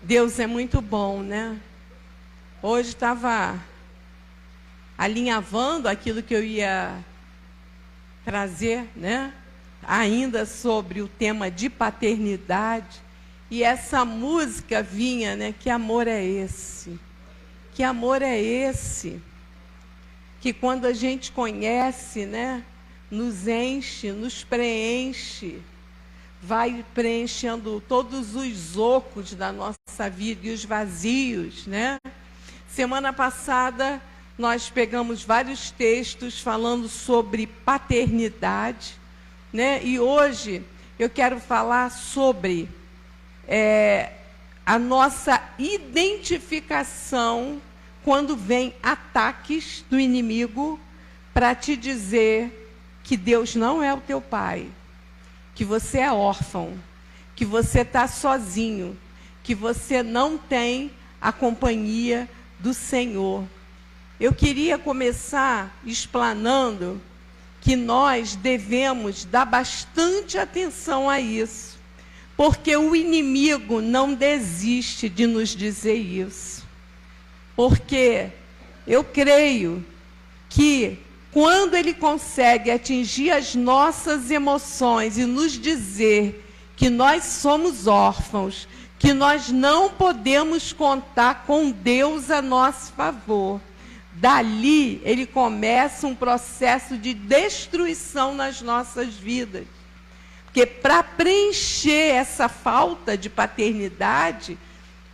Deus é muito bom, né? Hoje estava alinhavando aquilo que eu ia trazer, né? Ainda sobre o tema de paternidade. E essa música vinha, né? Que amor é esse? Que amor é esse? Que quando a gente conhece, né? Nos enche, nos preenche. Vai preenchendo todos os ocos da nossa vida e os vazios, né? Semana passada, nós pegamos vários textos falando sobre paternidade, né? E hoje eu quero falar sobre a nossa identificação quando vem ataques do inimigo para te dizer que Deus não é o teu pai, que você é órfão, que você está sozinho, que você não tem a companhia do Senhor. Eu queria começar explanando que nós devemos dar bastante atenção a isso, porque o inimigo não desiste de nos dizer isso. Porque eu creio que quando ele consegue atingir as nossas emoções e nos dizer que nós somos órfãos, que nós não podemos contar com Deus a nosso favor, dali ele começa um processo de destruição nas nossas vidas. Porque para preencher essa falta de paternidade,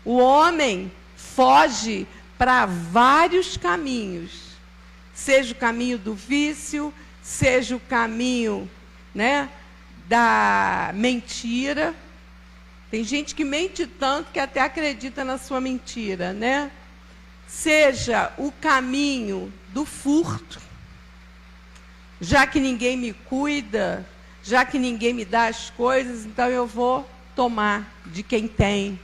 o homem foge para vários caminhos. Seja o caminho do vício, seja o caminho, né, da mentira. Tem gente que mente tanto que até acredita na sua mentira, né? Seja o caminho do furto. Já que ninguém me cuida, já que ninguém me dá as coisas, então eu vou tomar de quem tem.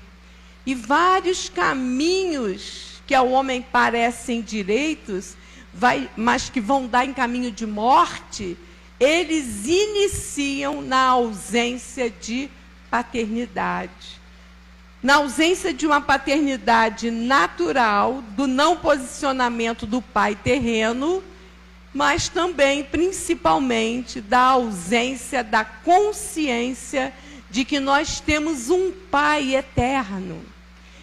E vários caminhos que ao homem parecem direitos, mas que vão dar em caminho de morte, eles iniciam na ausência de paternidade. Na ausência de uma paternidade natural, do não posicionamento do pai terreno, mas também, principalmente, da ausência da consciência de que nós temos um pai eterno,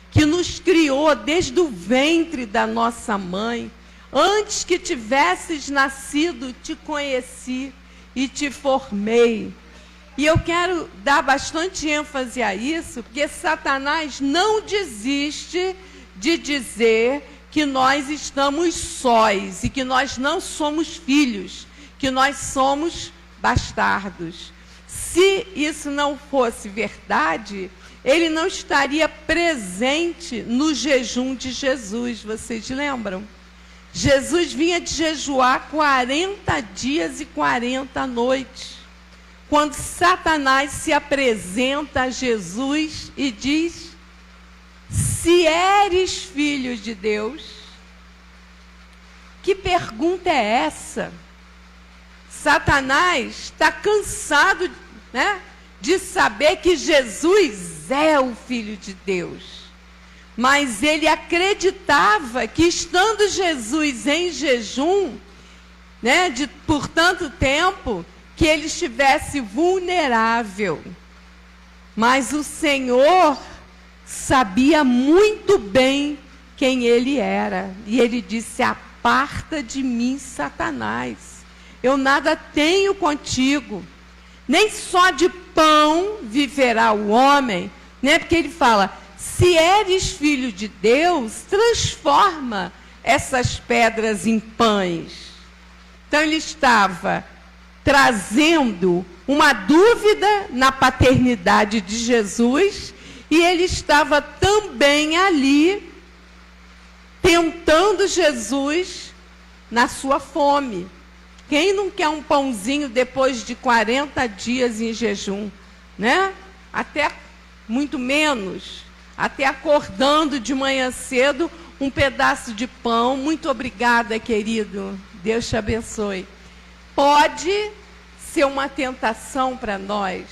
que nos criou desde o ventre da nossa mãe. Antes que tivesses nascido, te conheci e te formei. E eu quero dar bastante ênfase a isso, porque Satanás não desiste de dizer que nós estamos sós e que nós não somos filhos, que nós somos bastardos. Se isso não fosse verdade, ele não estaria presente no jejum de Jesus, vocês lembram? Jesus vinha de jejuar 40 dias e 40 noites. Quando Satanás se apresenta a Jesus e diz: se eres filho de Deus, que pergunta é essa? Satanás está cansado, né, de saber que Jesus é o Filho de Deus. Mas ele acreditava que, estando Jesus em jejum, né, por tanto tempo, que ele estivesse vulnerável. Mas o Senhor sabia muito bem quem ele era. E ele disse: aparta de mim, Satanás. Eu nada tenho contigo. Nem só de pão viverá o homem, né? Porque ele fala: se eres filho de Deus, transforma essas pedras em pães. Então ele estava trazendo uma dúvida na paternidade de Jesus e ele estava também ali tentando Jesus na sua fome. Quem não quer um pãozinho depois de 40 dias em jejum, né? Até muito menos, até acordando de manhã cedo, um pedaço de pão. Muito obrigada, querido. Deus te abençoe. Pode ser uma tentação para nós,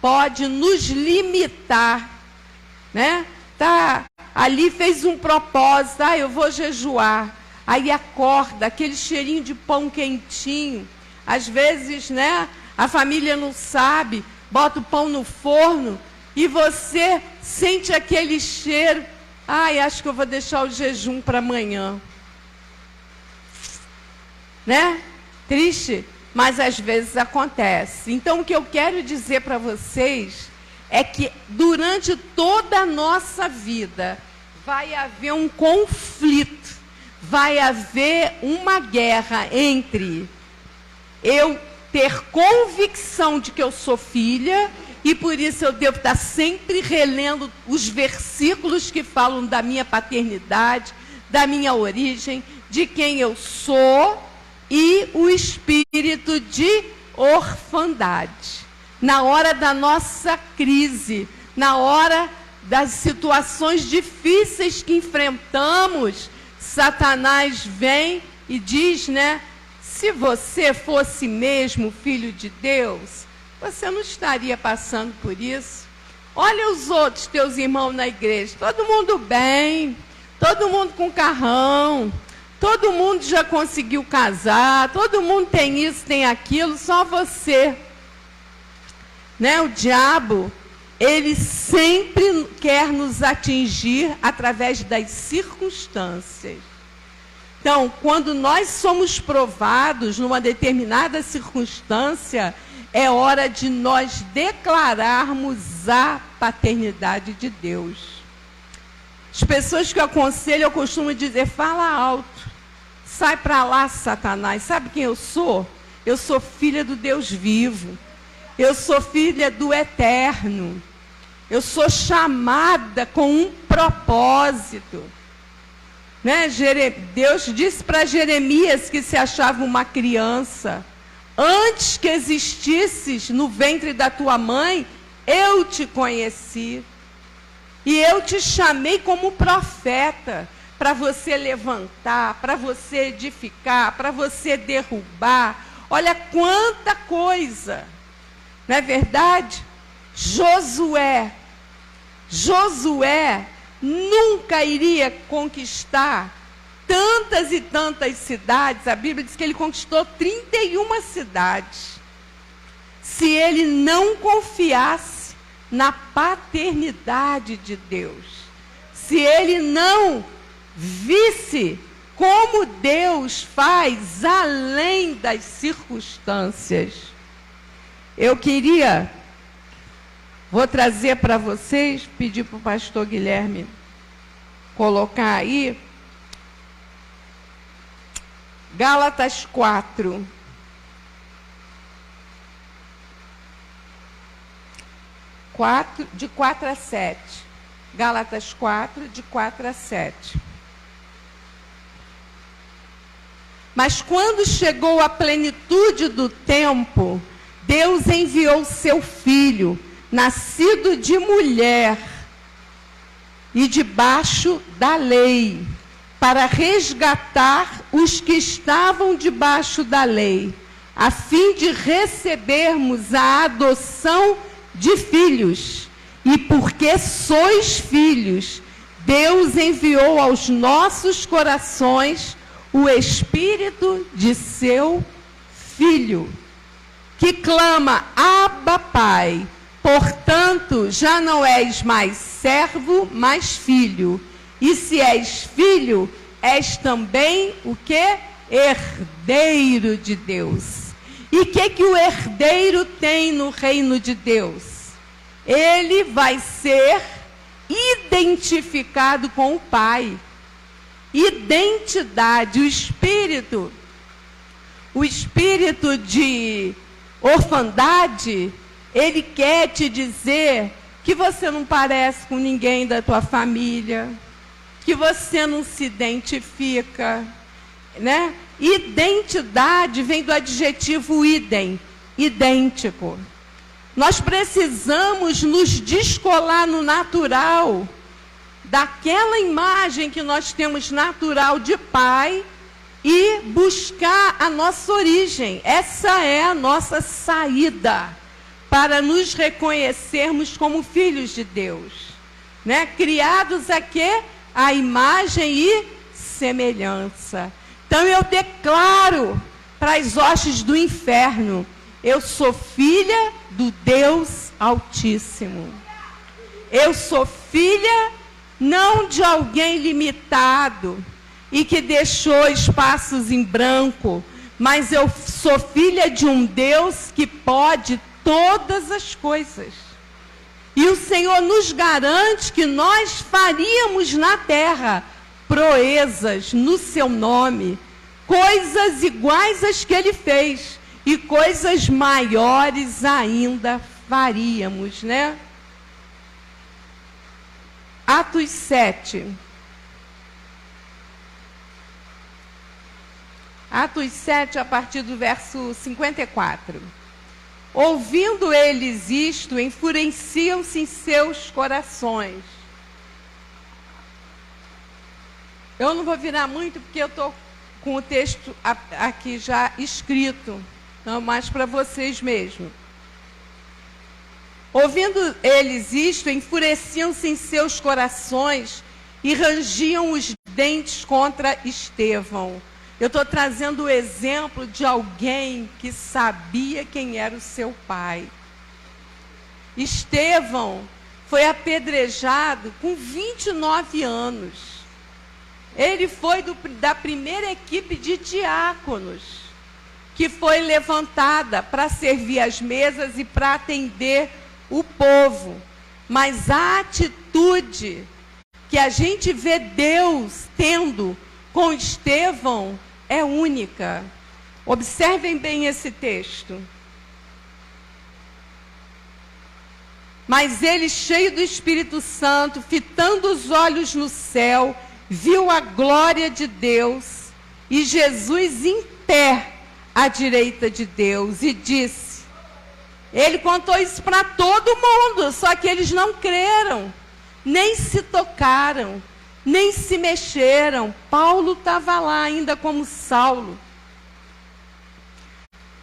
pode nos limitar, né? tá ali, fez um propósito, eu vou jejuar. Aí acorda, aquele cheirinho de pão quentinho. Às vezes, né, a família não sabe, bota o pão no forno e você sente aquele cheiro. Acho que eu vou deixar o jejum para amanhã. Né? Triste, mas às vezes acontece. Então, o que eu quero dizer para vocês é que durante toda a nossa vida vai haver um conflito, vai haver uma guerra entre eu ter convicção de que eu sou filha e por isso eu devo estar sempre relendo os versículos que falam da minha paternidade, da minha origem, de quem eu sou, e o espírito de orfandade. Na hora da nossa crise, na hora das situações difíceis que enfrentamos, Satanás vem e diz, né? Se você fosse mesmo filho de Deus, você não estaria passando por isso. Olha os outros teus irmãos na igreja, todo mundo bem, todo mundo com carrão, todo mundo já conseguiu casar, todo mundo tem isso, tem aquilo, só você. Né? O diabo, ele sempre quer nos atingir através das circunstâncias. Então, quando nós somos provados numa determinada circunstância, é hora de nós declararmos a paternidade de Deus. As pessoas que eu aconselho, eu costumo dizer, fala alto. Sai para lá, Satanás. Sabe quem eu sou? Eu sou filha do Deus vivo. Eu sou filha do Eterno. Eu sou chamada com um propósito. Né? Deus disse para Jeremias que se achava uma criança. Antes que existisses no ventre da tua mãe, eu te conheci. E eu te chamei como profeta, para você levantar, para você edificar, para você derrubar. Olha quanta coisa. Não é verdade? Josué nunca iria conquistar tantas e tantas cidades. A Bíblia diz que ele conquistou 31 cidades. Se ele não confiasse na paternidade de Deus, se ele não visse como Deus faz além das circunstâncias. Vou trazer para vocês, pedir para o pastor Guilherme colocar aí, Gálatas 4. De 4 a 7. Gálatas 4, de 4 a 7. Mas quando chegou a plenitude do tempo, Deus enviou seu filho, nascido de mulher e debaixo da lei, para resgatar os que estavam debaixo da lei, a fim de recebermos a adoção de filhos. E porque sois filhos, Deus enviou aos nossos corações o Espírito de seu Filho, que clama, Abba, Pai. Portanto, já não és mais servo, mas filho. E se és filho, és também o quê? Herdeiro de Deus. E o que o herdeiro tem no reino de Deus? Ele vai ser identificado com o Pai. Identidade, o espírito de orfandade, ele quer te dizer que você não parece com ninguém da tua família, que você não se identifica, né? Identidade vem do adjetivo idem, idêntico. Nós precisamos nos descolar no natural, daquela imagem que nós temos natural de pai, e buscar a nossa origem. Essa é a nossa saída para nos reconhecermos como filhos de Deus. né? Criados a quê? A imagem e semelhança. Então eu declaro para as hostes do inferno: eu sou filha do Deus Altíssimo. Eu sou filha não de alguém limitado e que deixou espaços em branco, mas eu sou filha de um Deus que pode todas as coisas. E o Senhor nos garante que nós faríamos na terra proezas no seu nome, coisas iguais às que ele fez, e coisas maiores ainda faríamos, né? Atos 7. Atos 7, a partir do verso 54. Ouvindo eles isto, enfureciam-se em seus corações. Eu não vou virar muito, porque eu estou com o texto aqui já escrito, não mais para vocês mesmos. Ouvindo eles isto, enfureciam-se em seus corações e rangiam os dentes contra Estevão. Eu estou trazendo o exemplo de alguém que sabia quem era o seu pai. Estevão foi apedrejado com 29 anos. Ele foi da primeira equipe de diáconos, que foi levantada para servir as mesas e para atender o povo. Mas a atitude que a gente vê Deus tendo com Estevão é única. Observem bem esse texto. Mas ele, cheio do Espírito Santo, fitando os olhos no céu, viu a glória de Deus e Jesus em pé à direita de Deus, e disse... Ele contou isso para todo mundo, só que eles não creram, nem se tocaram, nem se mexeram. Paulo estava lá ainda como Saulo.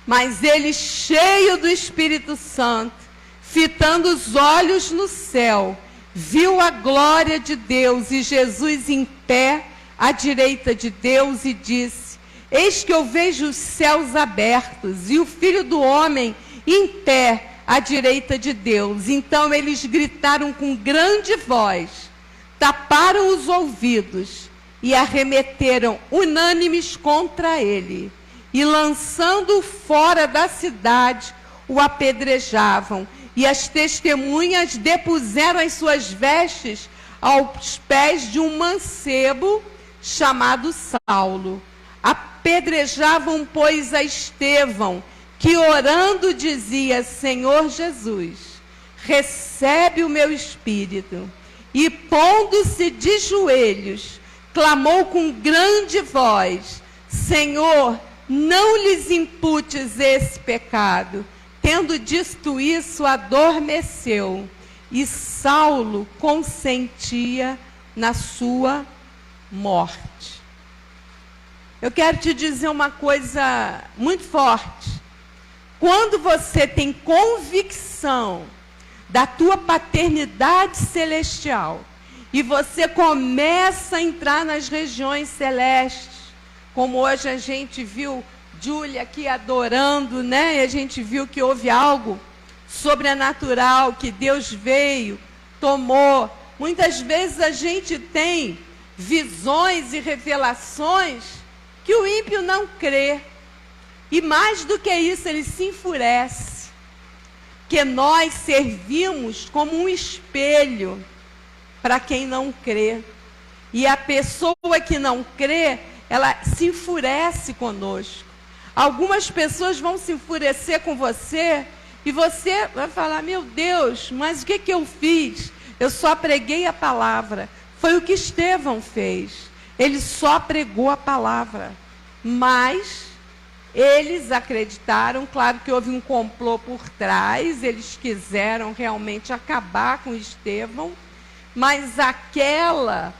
Mas ele, cheio do Espírito Santo, fitando os olhos no céu, viu a glória de Deus e Jesus em pé à direita de Deus, e disse: eis que eu vejo os céus abertos e o Filho do Homem em pé à direita de Deus. Então eles gritaram com grande voz, taparam os ouvidos e arremeteram unânimes contra ele, e lançando-o fora da cidade, o apedrejavam. E as testemunhas depuseram as suas vestes aos pés de um mancebo chamado Saulo. Apedrejavam, pois, a Estevão, que orando dizia: Senhor Jesus, recebe o meu espírito. E pondo-se de joelhos, clamou com grande voz: Senhor, não lhes imputes esse pecado. Tendo dito isso, adormeceu, e Saulo consentia na sua morte. Eu quero te dizer uma coisa muito forte. Quando você tem convicção da tua paternidade celestial e você começa a entrar nas regiões celestes, como hoje a gente viu Júlia aqui adorando, né? E a gente viu que houve algo sobrenatural, que Deus veio, tomou. Muitas vezes a gente tem visões e revelações que o ímpio não crê. E mais do que isso, ele se enfurece. Que nós servimos como um espelho para quem não crê. E a pessoa que não crê, ela se enfurece conosco. Algumas pessoas vão se enfurecer com você e você vai falar: meu Deus, mas o que eu fiz? Eu só preguei a palavra. Foi o que Estevão fez. Ele só pregou a palavra. Mas eles acreditaram, claro que houve um complô por trás, eles quiseram realmente acabar com Estevão, mas aquela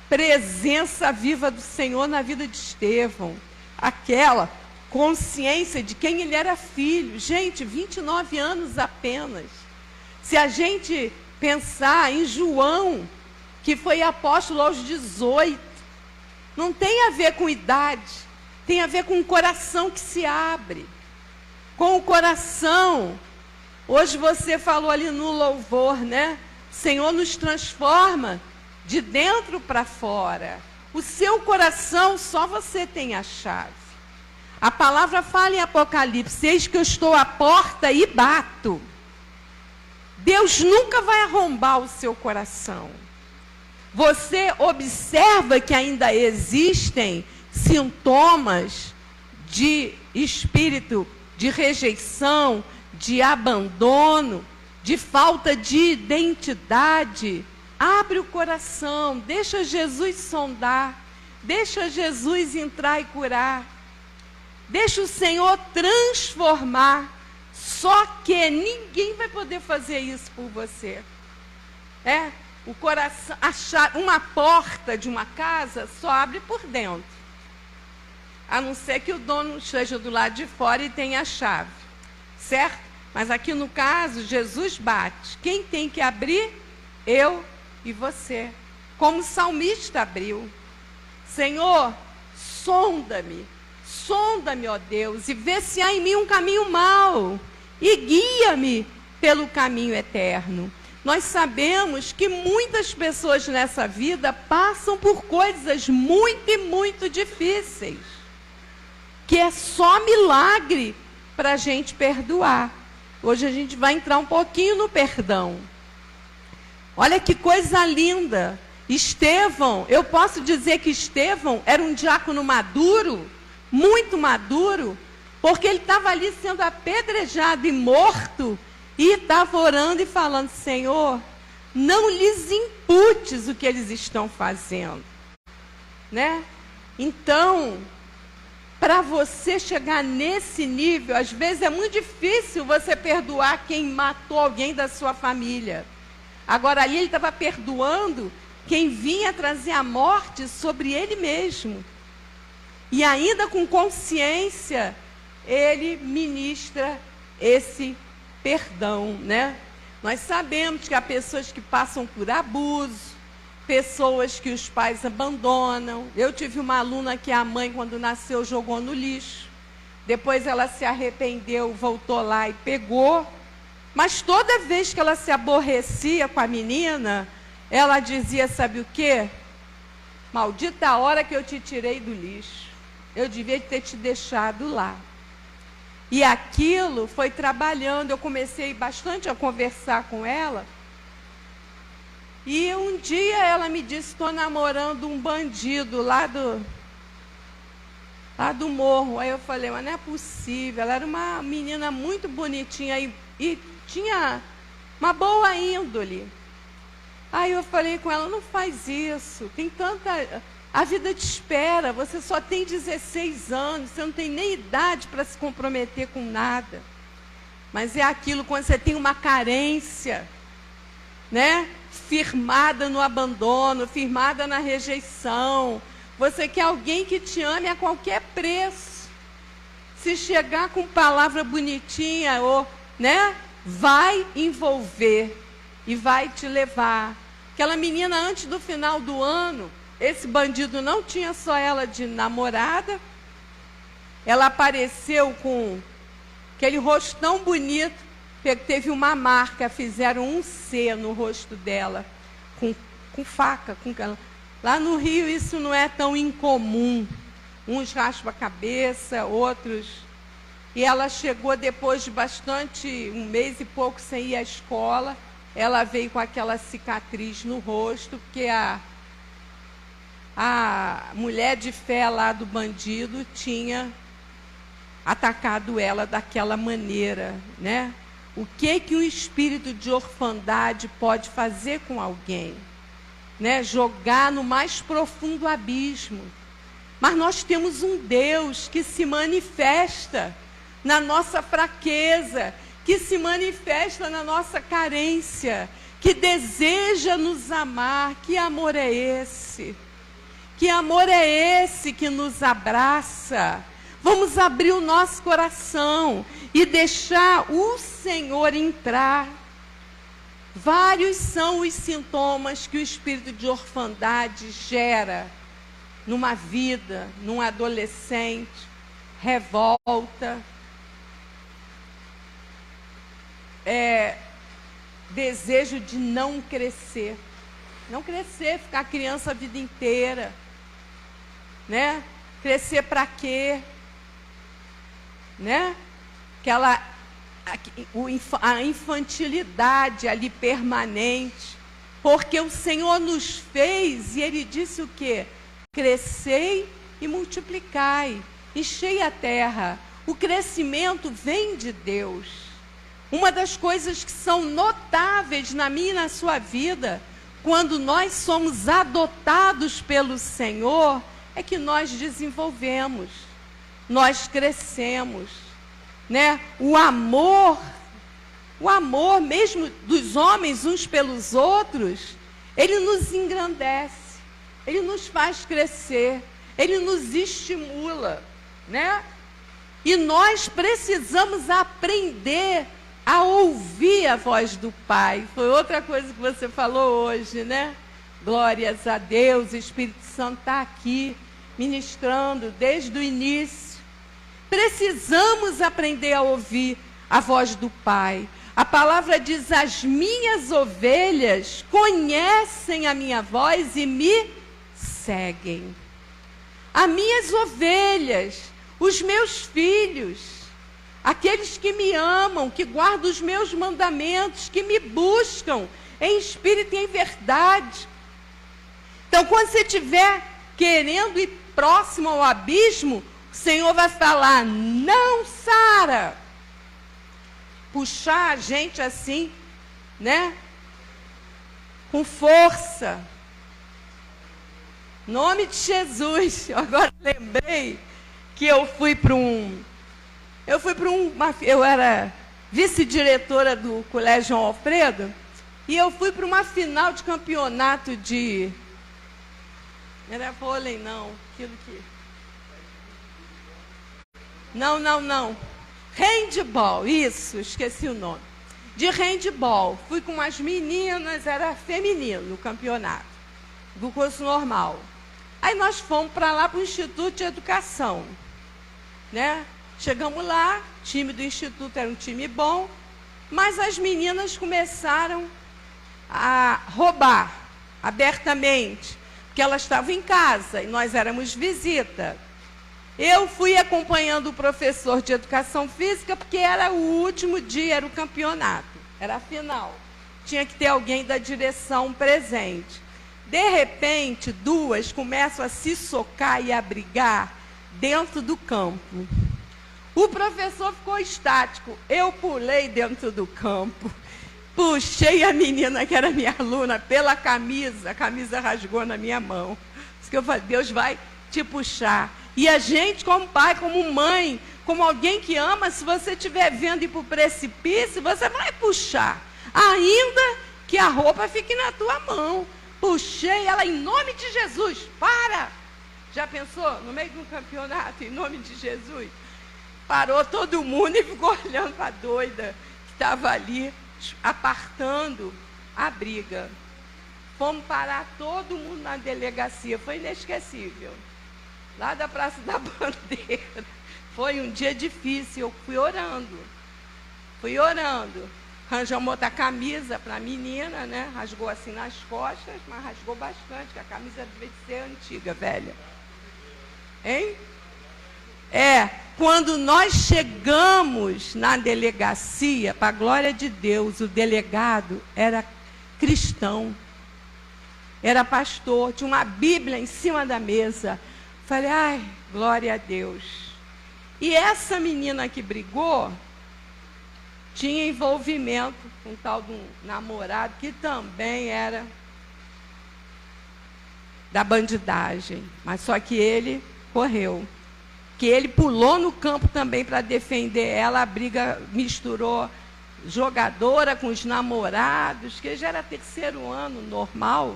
presença viva do Senhor na vida de Estevão, aquela consciência de quem ele era filho. Gente, 29 anos apenas. Se a gente pensar em João, que foi apóstolo aos 18. Não tem a ver com idade, tem a ver com o coração que se abre. Com o coração. Hoje você falou ali no louvor, né? O Senhor nos transforma de dentro para fora. O seu coração, só você tem a chave. A palavra fala em Apocalipse: eis que eu estou à porta e bato. Deus nunca vai arrombar o seu coração. Você observa que ainda existem sintomas de espírito de rejeição, de abandono, de falta de identidade. Abre o coração, deixa Jesus sondar, deixa Jesus entrar e curar. Deixa o Senhor transformar. Só que ninguém vai poder fazer isso por você. O coração, uma porta de uma casa só abre por dentro. A não ser que o dono esteja do lado de fora e tenha a chave. Certo? Mas aqui no caso, Jesus bate. Quem tem que abrir? Eu e você. Como o salmista abriu. Senhor, sonda-me. Sonda-me, ó Deus, e vê se há em mim um caminho mau. E guia-me pelo caminho eterno. Nós sabemos que muitas pessoas nessa vida passam por coisas muito e muito difíceis. Que é só milagre para a gente perdoar. Hoje a gente vai entrar um pouquinho no perdão. Olha que coisa linda. Estevão, eu posso dizer que Estevão era um diácono maduro, muito maduro, porque ele estava ali sendo apedrejado e morto, e estava orando e falando: Senhor, não lhes imputes o que eles estão fazendo. Né? Então, para você chegar nesse nível, às vezes é muito difícil você perdoar quem matou alguém da sua família. Agora ali ele estava perdoando quem vinha trazer a morte sobre ele mesmo. E ainda com consciência, ele ministra esse perdão, né? Nós sabemos que há pessoas que passam por abuso, pessoas que os pais abandonam. Eu tive uma aluna que a mãe, quando nasceu, jogou no lixo. Depois ela se arrependeu, voltou lá e pegou. Mas toda vez que ela se aborrecia com a menina, ela dizia, sabe o quê? Maldita a hora que eu te tirei do lixo. Eu devia ter te deixado lá. E aquilo foi trabalhando. Eu comecei bastante a conversar com ela. E um dia ela me disse: estou namorando um bandido lá do morro. Aí eu falei: mas não é possível. Ela era uma menina muito bonitinha e tinha uma boa índole. Aí eu falei com ela: não faz isso. Tem tanta... A vida te espera. Você só tem 16 anos. Você não tem nem idade para se comprometer com nada. Mas é aquilo, quando você tem uma carência, né? Firmada no abandono, firmada na rejeição. Você quer alguém que te ame a qualquer preço. Se chegar com palavra bonitinha, ou, né? Vai envolver e vai te levar. Aquela menina, antes do final do ano, esse bandido não tinha só ela de namorada. Ela apareceu com aquele rosto tão bonito, teve uma marca, fizeram um C no rosto dela, com faca. Lá no Rio isso não é tão incomum. Uns raspam a cabeça, outros... E ela chegou depois de um mês e pouco sem ir à escola. Ela veio com aquela cicatriz no rosto, porque a mulher de fé lá do bandido tinha atacado ela daquela maneira, né? O que um espírito de orfandade pode fazer com alguém? Né? Jogar no mais profundo abismo. Mas nós temos um Deus que se manifesta na nossa fraqueza, que se manifesta na nossa carência, que deseja nos amar. Que amor é esse? Que amor é esse que nos abraça? Vamos abrir o nosso coração e deixar o Senhor entrar. Vários são os sintomas que o espírito de orfandade gera numa vida, num adolescente: revolta, desejo de não crescer. Não crescer, ficar criança a vida inteira, né? Crescer para quê? Né? A infantilidade ali permanente, porque o Senhor nos fez e Ele disse o quê? Crescei e multiplicai, enchei a terra. O crescimento vem de Deus. Uma das coisas que são notáveis na minha e na sua vida, quando nós somos adotados pelo Senhor, é que nós desenvolvemos, nós crescemos, né? O amor mesmo dos homens uns pelos outros, ele nos engrandece, ele nos faz crescer, ele nos estimula, né? E nós precisamos aprender a ouvir a voz do Pai. Foi outra coisa que você falou hoje, né? Glórias a Deus, o Espírito Santo está aqui, ministrando desde o início. Precisamos aprender a ouvir a voz do Pai. A palavra diz: as minhas ovelhas conhecem a minha voz e me seguem. As minhas ovelhas, os meus filhos, aqueles que me amam, que guardam os meus mandamentos, que me buscam em espírito e em verdade. Então, quando você estiver querendo ir próximo ao abismo, o Senhor vai falar: não, Sara. Puxar a gente assim, né? Com força. Em nome de Jesus. Agora lembrei que eu era vice-diretora do Colégio João Alfredo, e eu fui para uma final de campeonato de... Não era vôlei, não. Aquilo que... Não. Handball, isso, esqueci o nome. De handball. Fui com umas meninas, era feminino o campeonato, do curso normal. Aí nós fomos para lá, para o Instituto de Educação, né? Chegamos lá, o time do Instituto era um time bom, mas as meninas começaram a roubar abertamente, porque elas estavam em casa e nós éramos visita. Eu fui acompanhando o professor de Educação Física, porque era o último dia, era o campeonato, era a final. Tinha que ter alguém da direção presente. De repente, duas começam a se socar e a brigar dentro do campo. O professor ficou estático. Eu pulei dentro do campo, puxei a menina, que era minha aluna, pela camisa. A camisa rasgou na minha mão. Isso que eu falei: Deus vai te puxar. E a gente, como pai, como mãe, como alguém que ama, se você estiver vendo ir para o precipício, você vai puxar. Ainda que a roupa fique na tua mão. Puxei ela em nome de Jesus. Para! Já pensou? No meio de um campeonato, em nome de Jesus. Parou todo mundo e ficou olhando para a doida que estava ali, apartando a briga. Fomos parar todo mundo na delegacia. Foi inesquecível. Lá da Praça da Bandeira. Foi um dia difícil. Eu fui orando. Arranjamos outra camisa para a menina, né? Rasgou assim nas costas, mas rasgou bastante, que a camisa devia ser antiga, velha. Hein? Quando nós chegamos na delegacia, para a glória de Deus, o delegado era cristão, era pastor, tinha uma Bíblia em cima da mesa. Falei: ai, glória a Deus. E essa menina que brigou tinha envolvimento com um tal de um namorado que também era da bandidagem, mas só que ele correu. Que ele pulou no campo também para defender ela. A briga misturou jogadora com os namorados, que já era terceiro ano normal,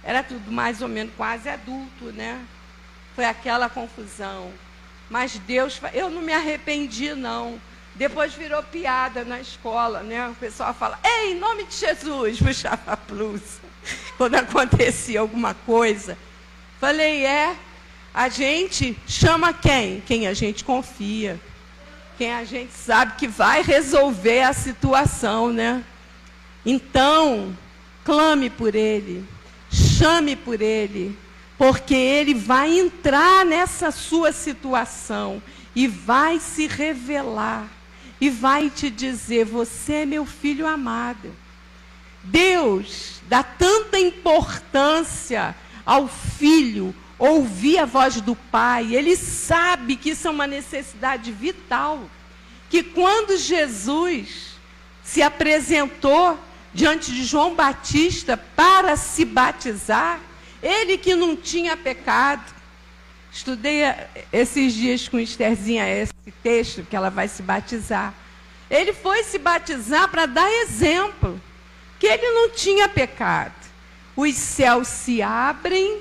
era tudo mais ou menos quase adulto, né? Foi aquela confusão. Mas Deus, eu não me arrependi, não. Depois virou piada na escola, né? O pessoal fala, ei, em nome de Jesus, puxava a blusa. Quando acontecia alguma coisa. Falei, a gente chama quem? Quem a gente confia. Quem a gente sabe que vai resolver a situação, né? Então, clame por ele, chame por ele, porque ele vai entrar nessa sua situação e vai se revelar e vai te dizer, você é meu filho amado. Deus dá tanta importância ao filho ouvir a voz do pai. Ele sabe que isso é uma necessidade vital. Que quando Jesus se apresentou diante de João Batista para se batizar, ele que não tinha pecado. Estudei esses dias com Estherzinha esse texto, que ela vai se batizar. Ele foi se batizar para dar exemplo, que ele não tinha pecado. Os céus se abrem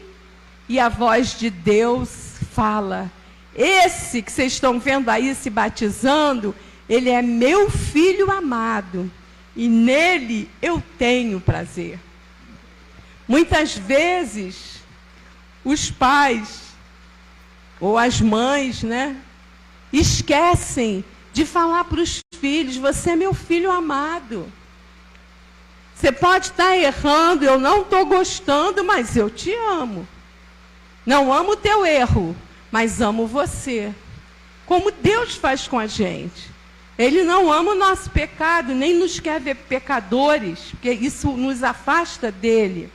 e a voz de Deus fala, esse que vocês estão vendo aí se batizando, ele é meu filho amado, e nele eu tenho prazer. Muitas vezes, os pais, ou as mães, né, esquecem de falar para os filhos, você é meu filho amado. Você pode estar errando, eu não estou gostando, mas eu te amo. Não amo o teu erro, mas amo você. Como Deus faz com a gente. Ele não ama o nosso pecado, nem nos quer ver pecadores, porque isso nos afasta dele.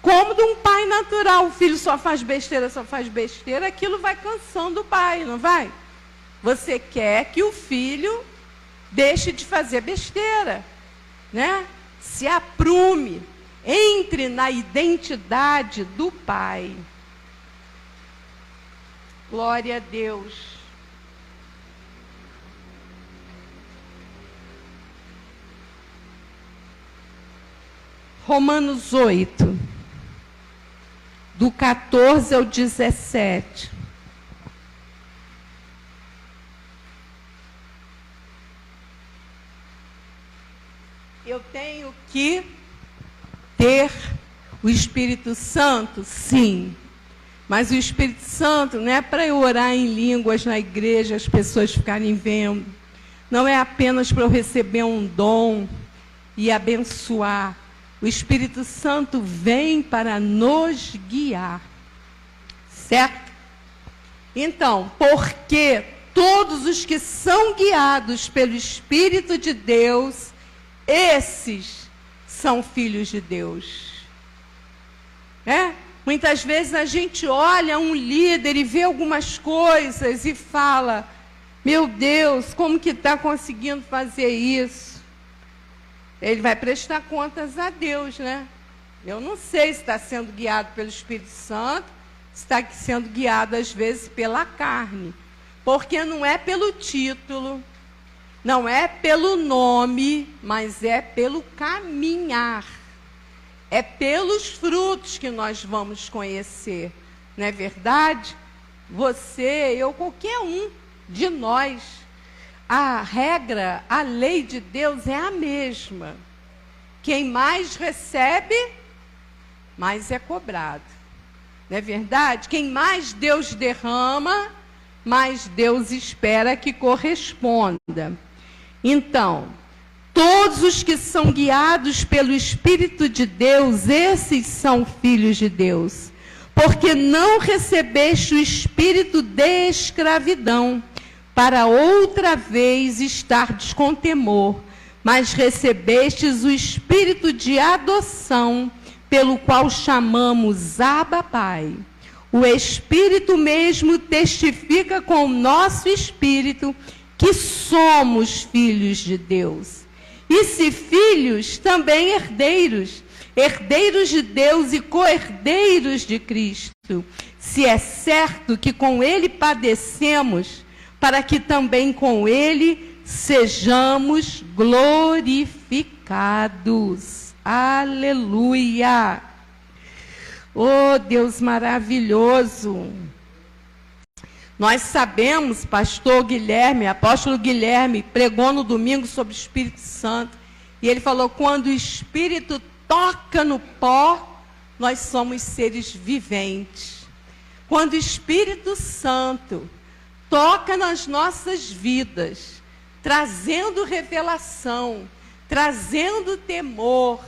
Como de um pai natural, o filho só faz besteira, aquilo vai cansando o pai, não vai? Você quer que o filho deixe de fazer besteira, né? Se aprume, entre na identidade do pai. Glória a Deus. Romanos 8, do 14 ao 17. Eu tenho que ter o Espírito Santo? Sim. Mas o Espírito Santo não é para eu orar em línguas na igreja, as pessoas ficarem vendo. Não é apenas para eu receber um dom e abençoar. O Espírito Santo vem para nos guiar. Certo? Então, porque todos os que são guiados pelo Espírito de Deus, esses são filhos de Deus. Muitas vezes a gente olha um líder e vê algumas coisas e fala, meu Deus, como que está conseguindo fazer isso? Ele vai prestar contas a Deus, né? Eu não sei se está sendo guiado pelo Espírito Santo, se está sendo guiado às vezes pela carne. Porque não é pelo título, não é pelo nome, mas é pelo caminhar. É pelos frutos que nós vamos conhecer. Não é verdade? Você, eu, qualquer um de nós. A regra, a lei de Deus é a mesma. Quem mais recebe, mais é cobrado. Não é verdade? Quem mais Deus derrama, mais Deus espera que corresponda. Então, todos os que são guiados pelo Espírito de Deus, esses são filhos de Deus. Porque não recebeste o espírito de escravidão, para outra vez estardes com temor, mas recebestes o espírito de adoção, pelo qual chamamos Abba, Pai. O Espírito mesmo testifica com o nosso espírito que somos filhos de Deus. E se filhos, também herdeiros, herdeiros de Deus e co-herdeiros de Cristo, se é certo que com ele padecemos, para que também com ele sejamos glorificados. Aleluia! Oh, Deus maravilhoso! Nós sabemos, pastor Guilherme, apóstolo Guilherme, pregou no domingo sobre o Espírito Santo. E ele falou, quando o Espírito toca no pó, nós somos seres viventes. Quando o Espírito Santo toca nas nossas vidas, trazendo revelação, trazendo temor,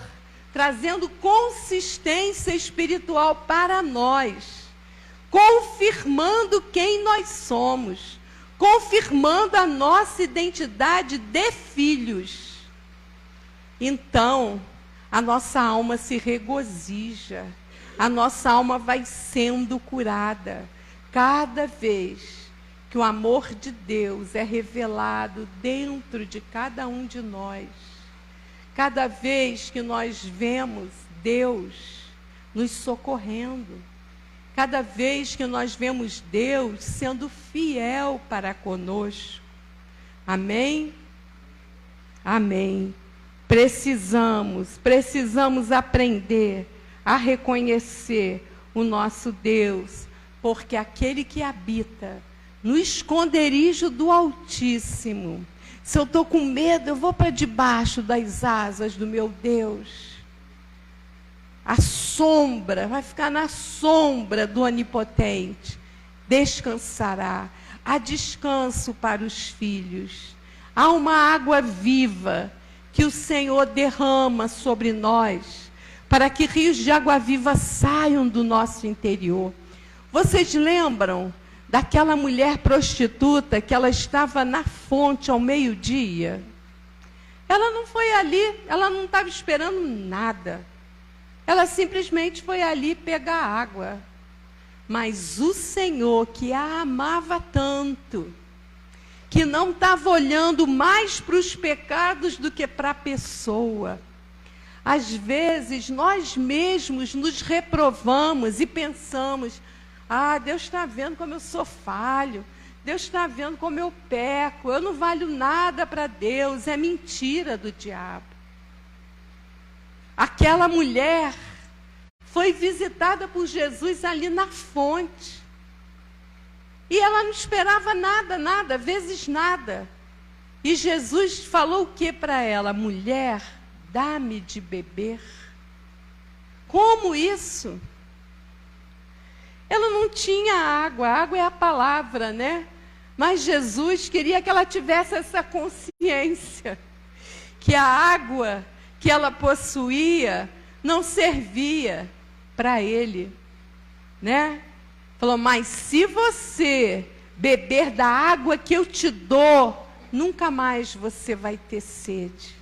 trazendo consistência espiritual para nós, confirmando quem nós somos, confirmando a nossa identidade de filhos. Então, a nossa alma se regozija, a nossa alma vai sendo curada, cada vez que o amor de Deus é revelado dentro de cada um de nós, cada vez que nós vemos Deus nos socorrendo, cada vez que nós vemos Deus sendo fiel para conosco. Amém? Amém. Precisamos aprender a reconhecer o nosso Deus, porque aquele que habita no esconderijo do Altíssimo, se eu estou com medo, eu vou para debaixo das asas do meu Deus. A sombra, vai ficar na sombra do Onipotente. Descansará. Há descanso para os filhos. Há uma água viva que o Senhor derrama sobre nós, para que rios de água viva saiam do nosso interior. Vocês lembram daquela mulher prostituta que ela estava na fonte ao meio-dia? Ela não foi ali, ela não estava esperando nada. Ela simplesmente foi ali pegar água. Mas o Senhor, que a amava tanto, que não estava olhando mais para os pecados do que para a pessoa. Às vezes, nós mesmos nos reprovamos e pensamos, Deus está vendo como eu sou falho, Deus está vendo como eu peco, eu não valho nada para Deus, é mentira do diabo. Aquela mulher foi visitada por Jesus ali na fonte. E ela não esperava nada, vezes nada. E Jesus falou o que para ela? Mulher, dá-me de beber. Como isso? Ela não tinha água, a água é a palavra, né? Mas Jesus queria que ela tivesse essa consciência, que a água que ela possuía não servia para ele, né? Falou, mas se você beber da água que eu te dou, nunca mais você vai ter sede.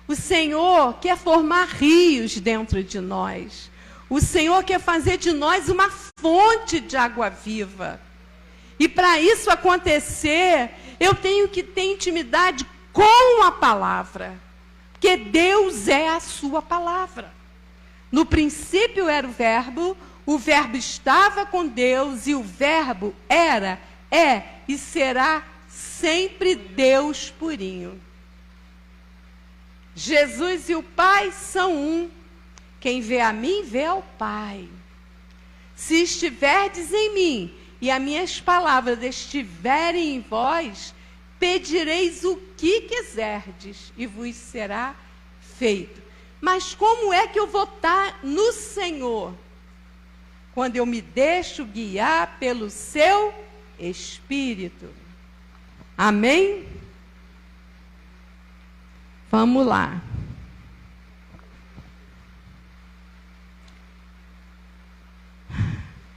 O Senhor quer formar rios dentro de nós. O Senhor quer fazer de nós uma fonte de água viva. E para isso acontecer, eu tenho que ter intimidade com a palavra. Porque Deus é a sua palavra. No princípio era o verbo estava com Deus e o verbo era, é e será sempre Deus purinho. Jesus e o Pai são um. Quem vê a mim, vê ao Pai. Se estiverdes em mim e as minhas palavras estiverem em vós, pedireis o que quiserdes e vos será feito. Mas como é que eu vou estar no Senhor? Quando eu me deixo guiar pelo seu Espírito. Amém? Vamos lá.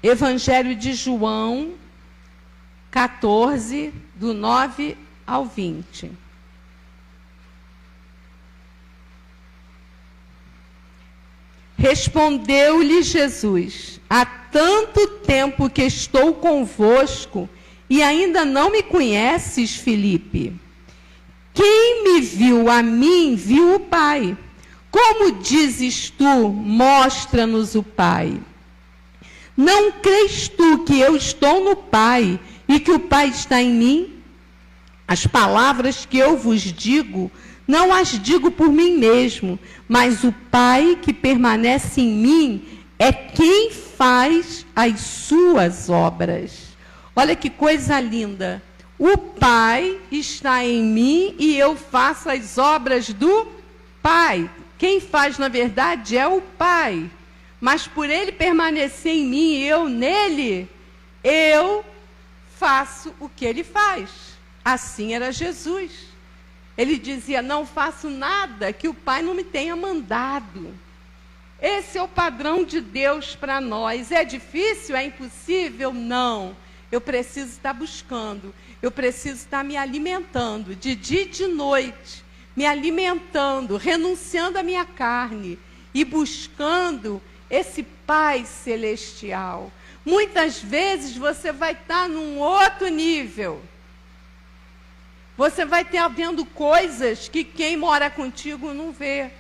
Evangelho de João 14, do 9 ao 20. Respondeu-lhe Jesus, há tanto tempo que estou convosco e ainda não me conheces, Filipe? Quem me viu a mim, viu o Pai. Como dizes tu, mostra-nos o Pai. Não crês tu que eu estou no Pai e que o Pai está em mim? As palavras que eu vos digo, não as digo por mim mesmo, mas o Pai que permanece em mim é quem faz as suas obras. Olha que coisa linda. O Pai está em mim e eu faço as obras do Pai. Quem faz, na verdade, é o Pai. Mas por ele permanecer em mim e eu nele, eu faço o que ele faz. Assim era Jesus. Ele dizia, não faço nada que o Pai não me tenha mandado. Esse é o padrão de Deus para nós. É difícil? É impossível? Não. Eu preciso estar buscando. Eu preciso estar me alimentando de dia e de noite. Me alimentando, renunciando à minha carne e buscando esse Pai celestial. Muitas vezes você vai estar num outro nível. Você vai estar vendo coisas que quem mora contigo não vê.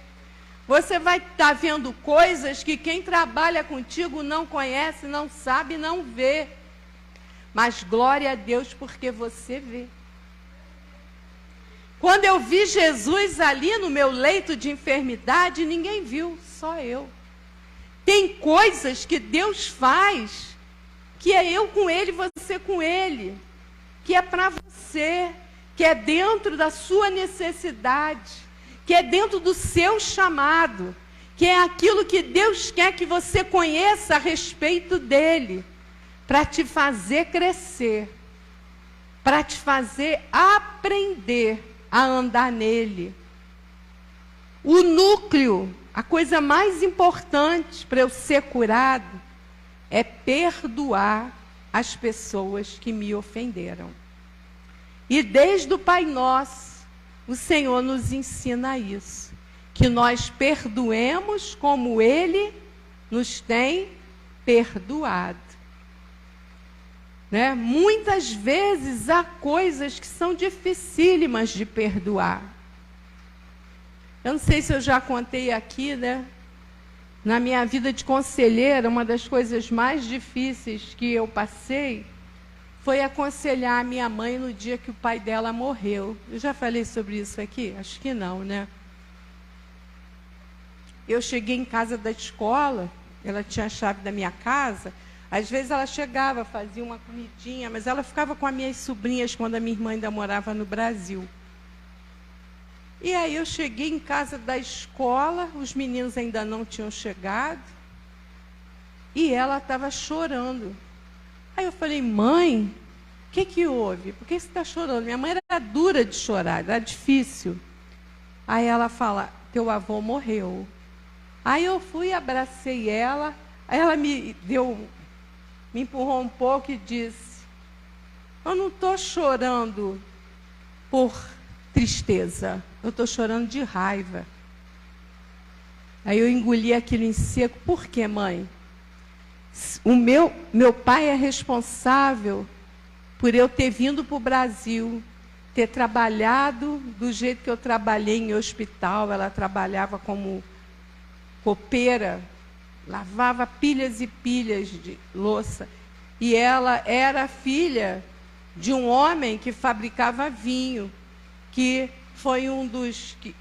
Você vai estar vendo coisas que quem trabalha contigo não conhece, não sabe, não vê. Mas glória a Deus porque você vê. Quando eu vi Jesus ali no meu leito de enfermidade, ninguém viu, só eu. Tem coisas que Deus faz, que é eu com Ele, você com Ele, que é para você, que é dentro da sua necessidade, que é dentro do seu chamado, que é aquilo que Deus quer que você conheça a respeito dEle, para te fazer crescer, para te fazer aprender a andar nele. O núcleo, a coisa mais importante para eu ser curado, é perdoar as pessoas que me ofenderam. E desde o Pai Nosso, o Senhor nos ensina isso, que nós perdoemos como Ele nos tem perdoado. Né? Muitas vezes há coisas que são dificílimas de perdoar. Eu não sei se eu já contei aqui, né? Na minha vida de conselheira, uma das coisas mais difíceis que eu passei foi aconselhar a minha mãe no dia que o pai dela morreu. Eu já falei sobre isso aqui? Acho que não, né? Eu cheguei em casa da escola, ela tinha a chave da minha casa. Às vezes ela chegava, fazia uma comidinha, mas ela ficava com as minhas sobrinhas quando a minha irmã ainda morava no Brasil. E aí eu cheguei em casa da escola, os meninos ainda não tinham chegado, e ela estava chorando. Aí eu falei, mãe, o que houve? Por que você está chorando? Minha mãe era dura de chorar, era difícil. Aí ela fala, teu avô morreu. Aí eu fui, abracei ela, aí ela me empurrou um pouco e disse, eu não estou chorando por tristeza, eu estou chorando de raiva. Aí eu engoli aquilo em seco. Por quê, mãe? O meu pai é responsável por eu ter vindo para o Brasil, ter trabalhado do jeito que eu trabalhei em hospital. Ela trabalhava como copeira, lavava pilhas e pilhas de louça. E ela era filha de um homem que fabricava vinho, que foi um dos que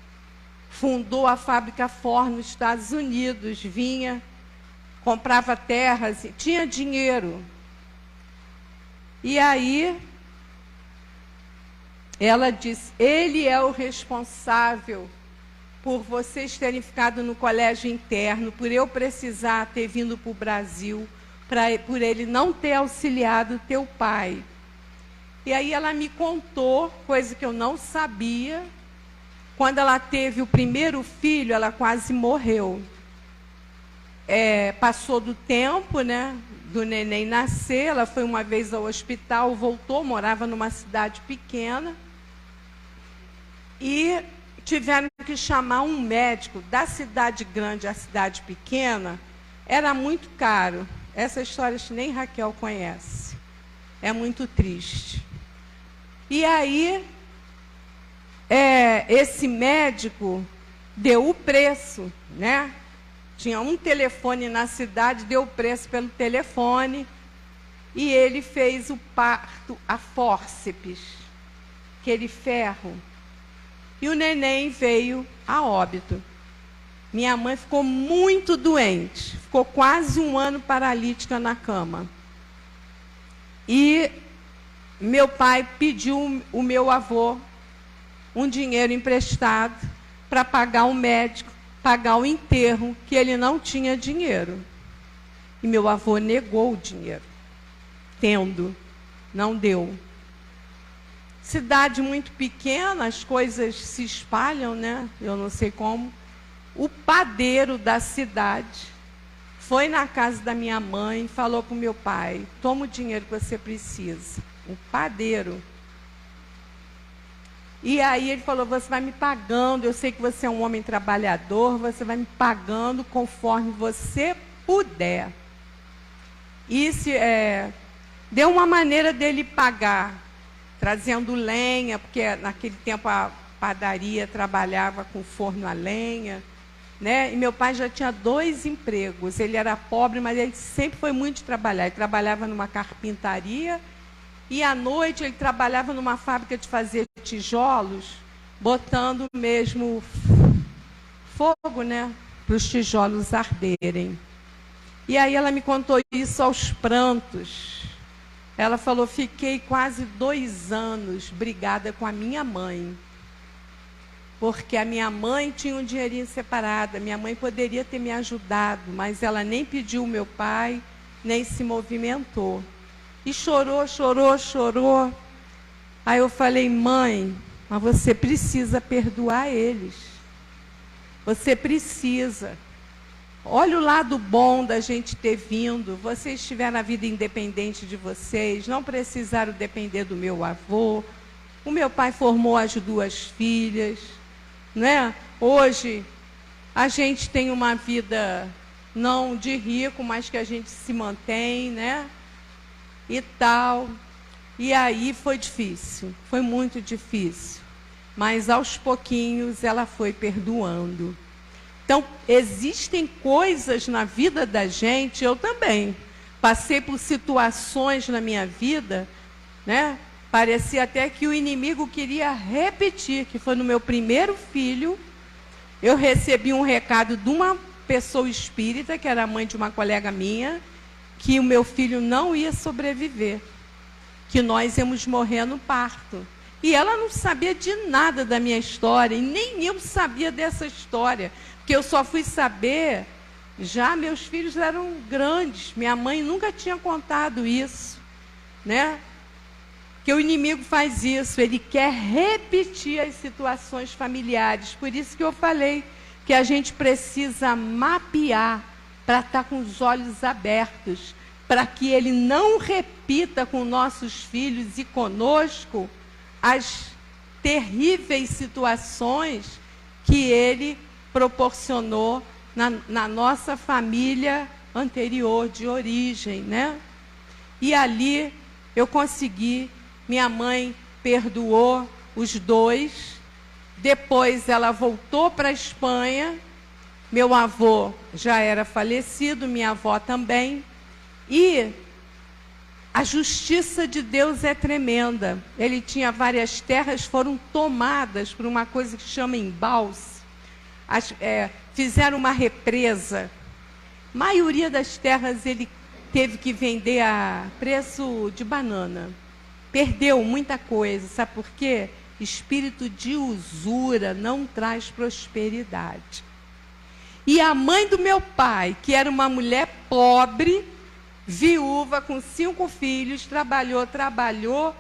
fundou a fábrica Ford nos Estados Unidos. Vinha, comprava terras, tinha dinheiro. E aí, ela disse, ele é o responsável por vocês terem ficado no colégio interno, por eu precisar ter vindo para o Brasil, por ele não ter auxiliado teu pai. E aí ela me contou, coisa que eu não sabia, quando ela teve o primeiro filho, ela quase morreu. Passou do tempo, né, do neném nascer, ela foi uma vez ao hospital, voltou, morava numa cidade pequena, e tiveram que chamar um médico da cidade grande à cidade pequena, era muito caro. Essa história que nem Raquel conhece. É muito triste. E aí, esse médico deu o preço, né? Tinha um telefone na cidade, deu o preço pelo telefone, e ele fez o parto a fórceps, aquele ferro. E o neném veio a óbito. Minha mãe ficou muito doente, ficou quase um ano paralítica na cama. E meu pai pediu o meu avô um dinheiro emprestado para pagar o médico, pagar o enterro, que ele não tinha dinheiro. E meu avô negou o dinheiro, tendo, não deu. Cidade muito pequena, as coisas se espalham, né? Eu não sei como. O padeiro da cidade foi na casa da minha mãe e falou para o meu pai: toma o dinheiro que você precisa. O padeiro. E aí ele falou: você vai me pagando, eu sei que você é um homem trabalhador, você vai me pagando conforme você puder. E deu uma maneira dele pagar, trazendo lenha, porque naquele tempo a padaria trabalhava com forno a lenha, né? E meu pai já tinha 2 empregos. Ele era pobre, mas ele sempre foi muito de trabalhar. Ele trabalhava numa carpintaria e à noite ele trabalhava numa fábrica de fazer tijolos, botando mesmo fogo, né, para os tijolos arderem. E aí ela me contou isso aos prantos. Ela falou: fiquei quase 2 anos brigada com a minha mãe, porque a minha mãe tinha um dinheirinho separado. A minha mãe poderia ter me ajudado, mas ela nem pediu o meu pai, nem se movimentou. E chorou, chorou, chorou. Aí eu falei: mãe, mas você precisa perdoar eles. Você precisa. Olha o lado bom da gente ter vindo. Vocês tiveram a vida independente de vocês, não precisaram depender do meu avô. O meu pai formou as 2 filhas, né? Hoje a gente tem uma vida não de rico, mas que a gente se mantém, né? E tal. E aí foi difícil, foi muito difícil. Mas aos pouquinhos ela foi perdoando. Então, existem coisas na vida da gente, eu também. Passei por situações na minha vida, né? Parecia até que o inimigo queria repetir, que foi no meu primeiro filho. Eu recebi um recado de uma pessoa espírita, que era a mãe de uma colega minha, que o meu filho não ia sobreviver, que nós íamos morrer no parto. E ela não sabia de nada da minha história, e nem eu sabia dessa história, porque eu só fui saber, já meus filhos eram grandes, minha mãe nunca tinha contado isso, né? Que o inimigo faz isso, ele quer repetir as situações familiares. Por isso que eu falei que a gente precisa mapear para estar com os olhos abertos, para que ele não repita com nossos filhos e conosco as terríveis situações que ele proporcionou na nossa família anterior, de origem, né? E ali eu consegui, minha mãe perdoou os 2, depois ela voltou para a Espanha, meu avô já era falecido, minha avó também, e a justiça de Deus é tremenda. Ele tinha várias terras, foram tomadas por uma coisa que chama embalse. Fizeram uma represa. A maioria das terras ele teve que vender a preço de banana. Perdeu muita coisa. Sabe por quê? Espírito de usura não traz prosperidade. E a mãe do meu pai, que era uma mulher pobre, viúva, com 5 filhos, trabalhou,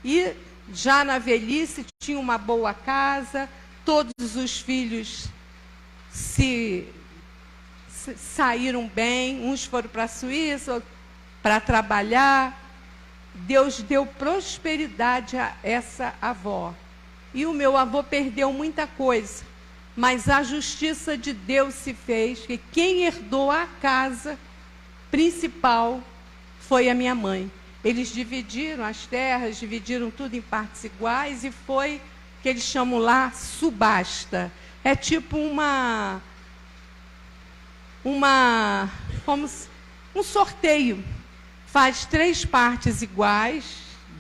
e já na velhice tinha uma boa casa, todos os filhos saíram bem, uns foram para a Suíça para trabalhar. Deus deu prosperidade a essa avó. E o meu avô perdeu muita coisa, mas a justiça de Deus se fez, que quem herdou a casa principal foi a minha mãe. Eles dividiram as terras, dividiram tudo em partes iguais, e foi que eles chamam lá subasta. É tipo como um sorteio. Faz 3 partes iguais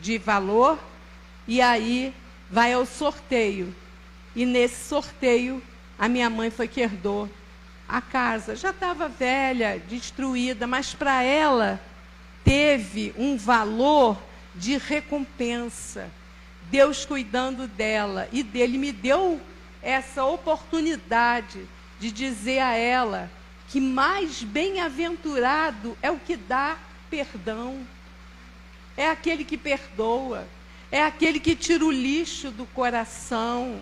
de valor, e aí vai ao sorteio. E nesse sorteio, a minha mãe foi que herdou a casa. Já estava velha, destruída, mas para ela teve um valor de recompensa. Deus cuidando dela e dele. Me deu essa oportunidade de dizer a ela que mais bem-aventurado é o que dá perdão. É aquele que perdoa. É aquele que tira o lixo do coração.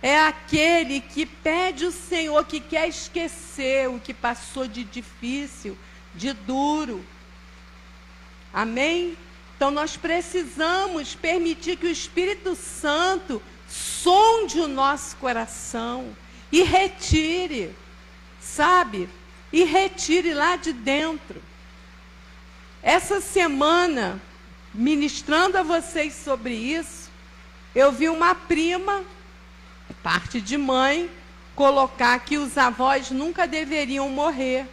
É aquele que pede ao Senhor, que quer esquecer o que passou de difícil, de duro. Amém? Então nós precisamos permitir que o Espírito Santo sonde o nosso coração e retire, sabe? E retire lá de dentro. Essa semana, ministrando a vocês sobre isso, eu vi uma prima, parte de mãe, colocar que os avós nunca deveriam morrer.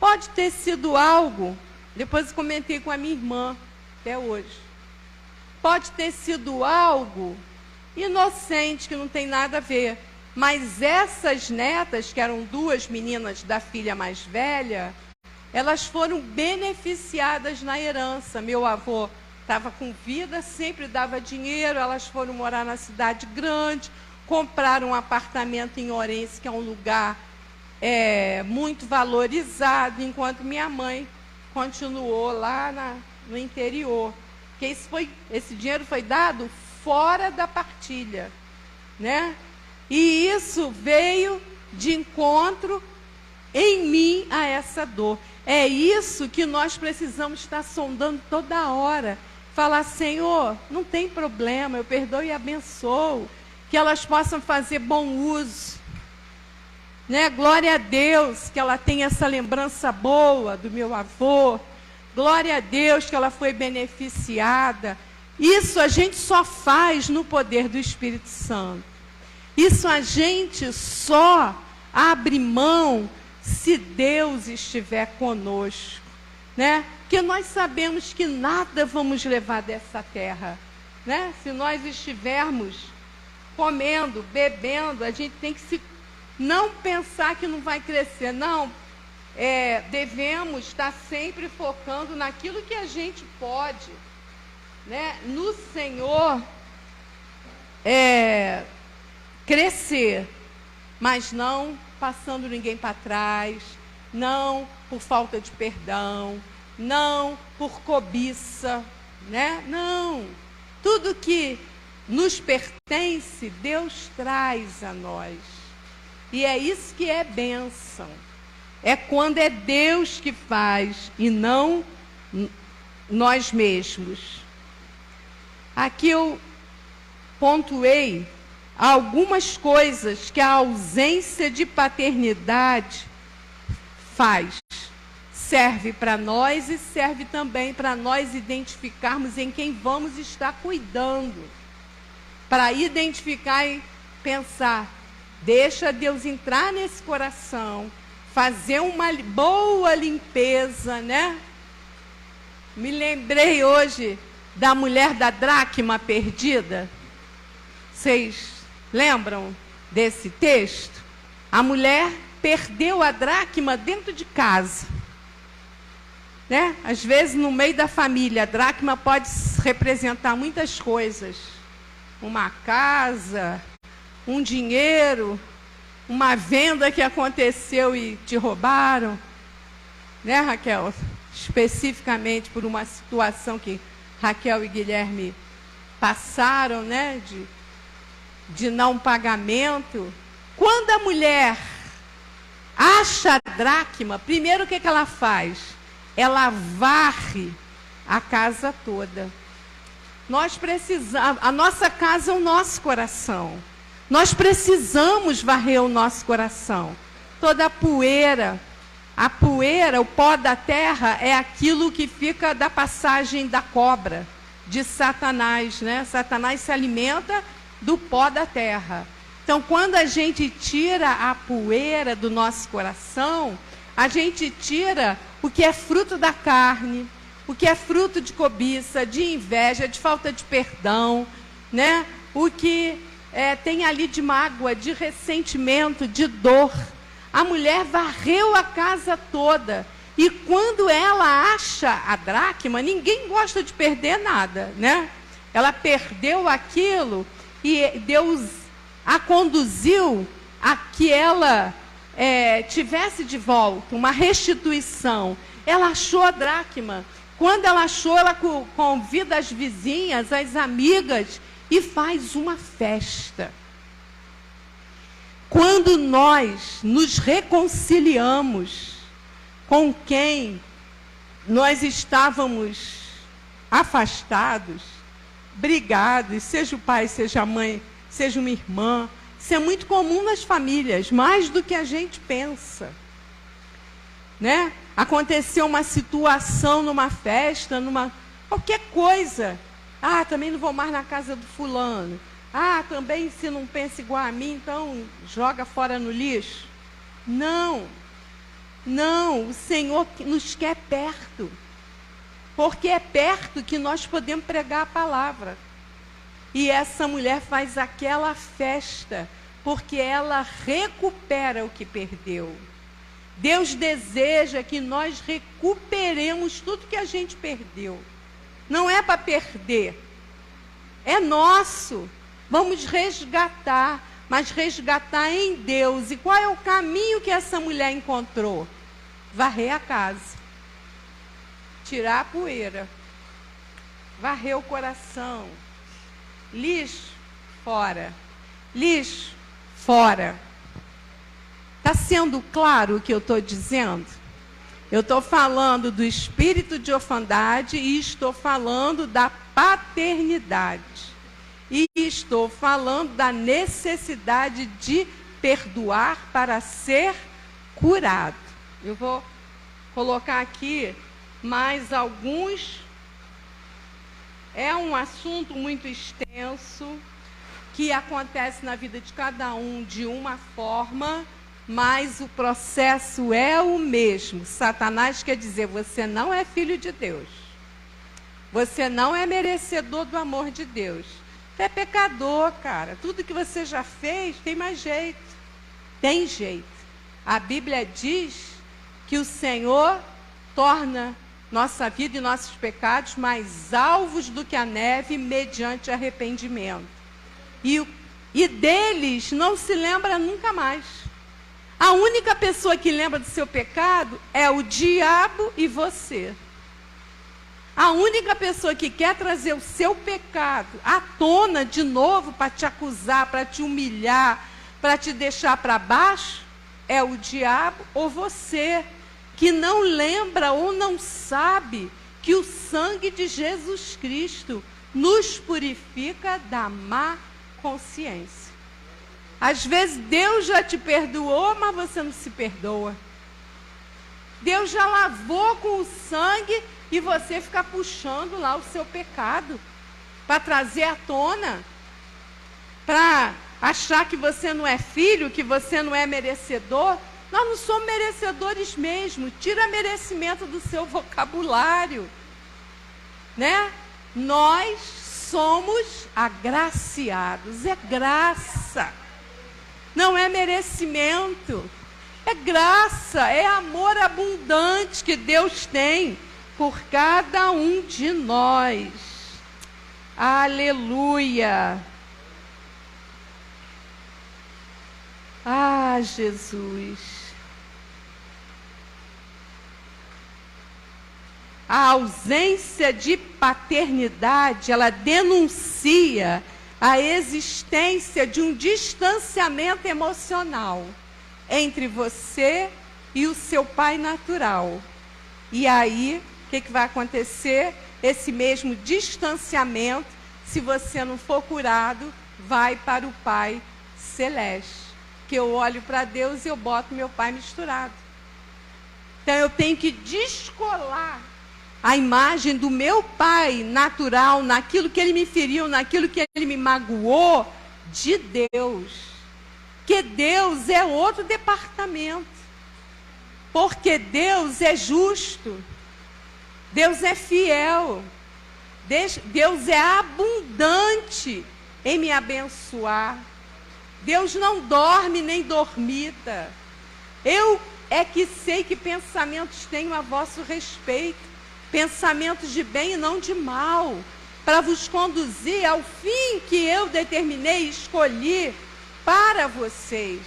Pode ter sido algo, depois comentei com a minha irmã, até hoje. Pode ter sido algo inocente, que não tem nada a ver. Mas essas netas, que eram duas meninas da filha mais velha, elas foram beneficiadas na herança. Meu avô estava com vida, sempre dava dinheiro, elas foram morar na cidade grande, compraram um apartamento em Ourense, que é um lugar muito valorizado, enquanto minha mãe continuou lá no interior. Porque esse dinheiro foi dado fora da partilha, né? E isso veio de encontro em mim a essa dor. É isso que nós precisamos estar sondando toda hora. Falar, Senhor, não tem problema, eu perdoo e abençoo. Que elas possam fazer bom uso. Né? Glória a Deus que ela tem essa lembrança boa do meu avô. Glória a Deus que ela foi beneficiada. Isso a gente só faz no poder do Espírito Santo. Isso a gente só abre mão se Deus estiver conosco, né? Porque nós sabemos que nada vamos levar dessa terra, né? Se nós estivermos comendo, bebendo, a gente tem que não pensar que não vai crescer, não. Devemos estar sempre focando naquilo que a gente pode, né? No Senhor, crescer, mas não passando ninguém para trás, não por falta de perdão, não por cobiça, né? Não. Tudo que nos pertence, Deus traz a nós. E é isso que é bênção. É quando é Deus que faz e não nós mesmos. Aqui eu pontuei algumas coisas que a ausência de paternidade faz. Serve para nós e serve também para nós identificarmos em quem vamos estar cuidando. Para identificar e pensar, deixa Deus entrar nesse coração, fazer uma boa limpeza, né? Me lembrei hoje da mulher da dracma perdida. Vocês lembram desse texto? A mulher perdeu a dracma dentro de casa. Né? Às vezes, no meio da família, a dracma pode representar muitas coisas. Uma casa, um dinheiro, uma venda que aconteceu e te roubaram. Né, Raquel? Especificamente por uma situação que Raquel e Guilherme passaram, né? De não pagamento. Quando a mulher acha a dracma, primeiro o que ela faz? Ela varre a casa toda. Nós precisamos, a nossa casa é o nosso coração. Nós precisamos varrer o nosso coração. Toda a poeira, o pó da terra é aquilo que fica da passagem da cobra, de Satanás, né? Satanás se alimenta do pó da terra. Então, quando a gente tira a poeira do nosso coração, a gente tira o que é fruto da carne, o que é fruto de cobiça, de inveja, de falta de perdão, né? O que tem ali de mágoa, de ressentimento, de dor. A mulher varreu a casa toda E quando ela acha a dracma, ninguém gosta de perder nada, né? Ela perdeu aquilo e Deus a conduziu a que ela tivesse de volta, uma restituição. Ela achou a dracma. Quando ela achou, ela convida as vizinhas, as amigas e faz uma festa. Quando nós nos reconciliamos com quem nós estávamos afastados, brigados, seja o pai, seja a mãe, seja uma irmã, isso é muito comum nas famílias, mais do que a gente pensa. Né? Aconteceu uma situação numa festa, qualquer coisa. Ah, também não vou mais na casa do fulano. Ah, também se não pensa igual a mim, então joga fora no lixo. Não, o Senhor nos quer perto. Porque é perto que nós podemos pregar a palavra. E essa mulher faz aquela festa, porque ela recupera o que perdeu. Deus deseja que nós recuperemos tudo que a gente perdeu. Não é para perder. É nosso. Vamos resgatar, mas resgatar em Deus. E qual é o caminho que essa mulher encontrou? Varrer a casa. Tirar a poeira. Varrer o coração. Lixo, fora. Lixo, fora. Está sendo claro o que eu estou dizendo? Eu estou falando do espírito de orfandade e estou falando da paternidade. E estou falando da necessidade de perdoar para ser curado. Eu vou colocar aqui mais alguns. É um assunto muito extenso, que acontece na vida de cada um de uma forma, mas o processo é o mesmo. Satanás quer dizer, você não é filho de Deus. Você não é merecedor do amor de Deus. Você é pecador, cara. Tudo que você já fez, tem mais jeito. Tem jeito. A Bíblia diz que o Senhor torna nossa vida e nossos pecados mais alvos do que a neve mediante arrependimento. E deles não se lembra nunca mais. A única pessoa que lembra do seu pecado é o diabo e você. A única pessoa que quer trazer o seu pecado à tona de novo para te acusar, para te humilhar, para te deixar para baixo, é o diabo ou você, que não lembra ou não sabe que o sangue de Jesus Cristo nos purifica da má consciência. Às vezes Deus já te perdoou, mas você não se perdoa. Deus já lavou com o sangue e você fica puxando lá o seu pecado para trazer à tona, para achar que você não é filho, que você não é merecedor. Nós não somos merecedores mesmo. Tira merecimento do seu vocabulário, né? Nós somos agraciados. É graça. Não é merecimento. É graça. É amor abundante que Deus tem por cada um de nós. Aleluia. Ah, Jesus. A ausência de paternidade, ela denuncia a existência de um distanciamento emocional entre você e o seu pai natural. E aí, o que vai acontecer? Esse mesmo distanciamento, se você não for curado, vai para o Pai Celeste. Que eu olho para Deus e eu boto meu pai misturado. Então eu tenho que descolar a imagem do meu pai natural, naquilo que ele me feriu, naquilo que ele me magoou, de Deus. Que Deus é outro departamento. Porque Deus é justo. Deus é fiel. Deus é abundante em me abençoar. Deus não dorme nem dormita. Eu é que sei que pensamentos tenho a vosso respeito, pensamentos de bem e não de mal, para vos conduzir ao fim que eu determinei e escolhi para vocês.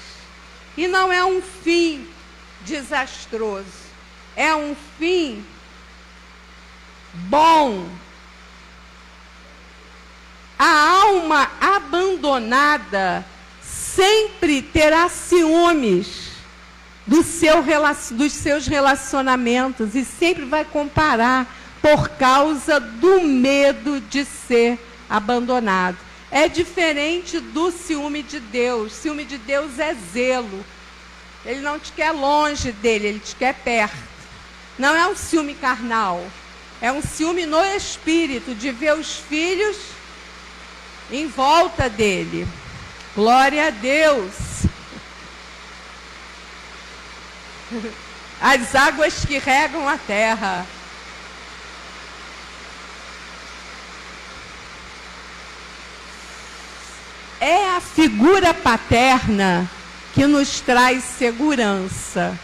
E não é um fim desastroso, é um fim bom. A alma abandonada sempre terá ciúmes dos seus relacionamentos e sempre vai comparar por causa do medo de ser abandonado. É diferente do ciúme de Deus. O ciúme de Deus é zelo. Ele não te quer longe dele, ele te quer perto. Não é um ciúme carnal, é um ciúme no espírito, de ver os filhos em volta dele. Glória a Deus. As águas que regam a terra. É a figura paterna que nos traz segurança,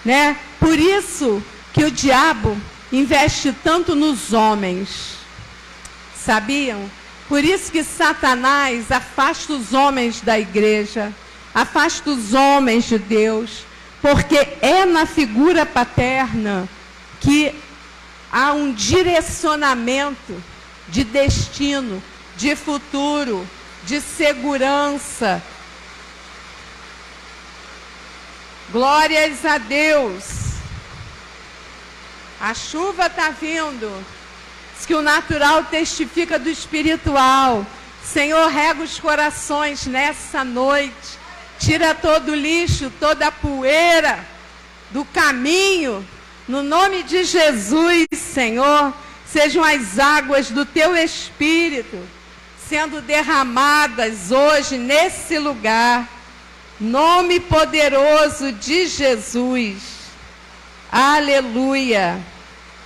né? Por isso que o diabo investe tanto nos homens, sabiam? Por isso que Satanás afasta os homens da igreja, afasta os homens de Deus, porque é na figura paterna que há um direcionamento de destino, de futuro, de segurança. Glórias a Deus. A chuva está vindo. Diz que o natural testifica do espiritual. Senhor, rega os corações nessa noite. Tira todo o lixo, toda a poeira do caminho. No nome de Jesus, Senhor, sejam as águas do teu Espírito sendo derramadas hoje nesse lugar. Nome poderoso de Jesus. Aleluia.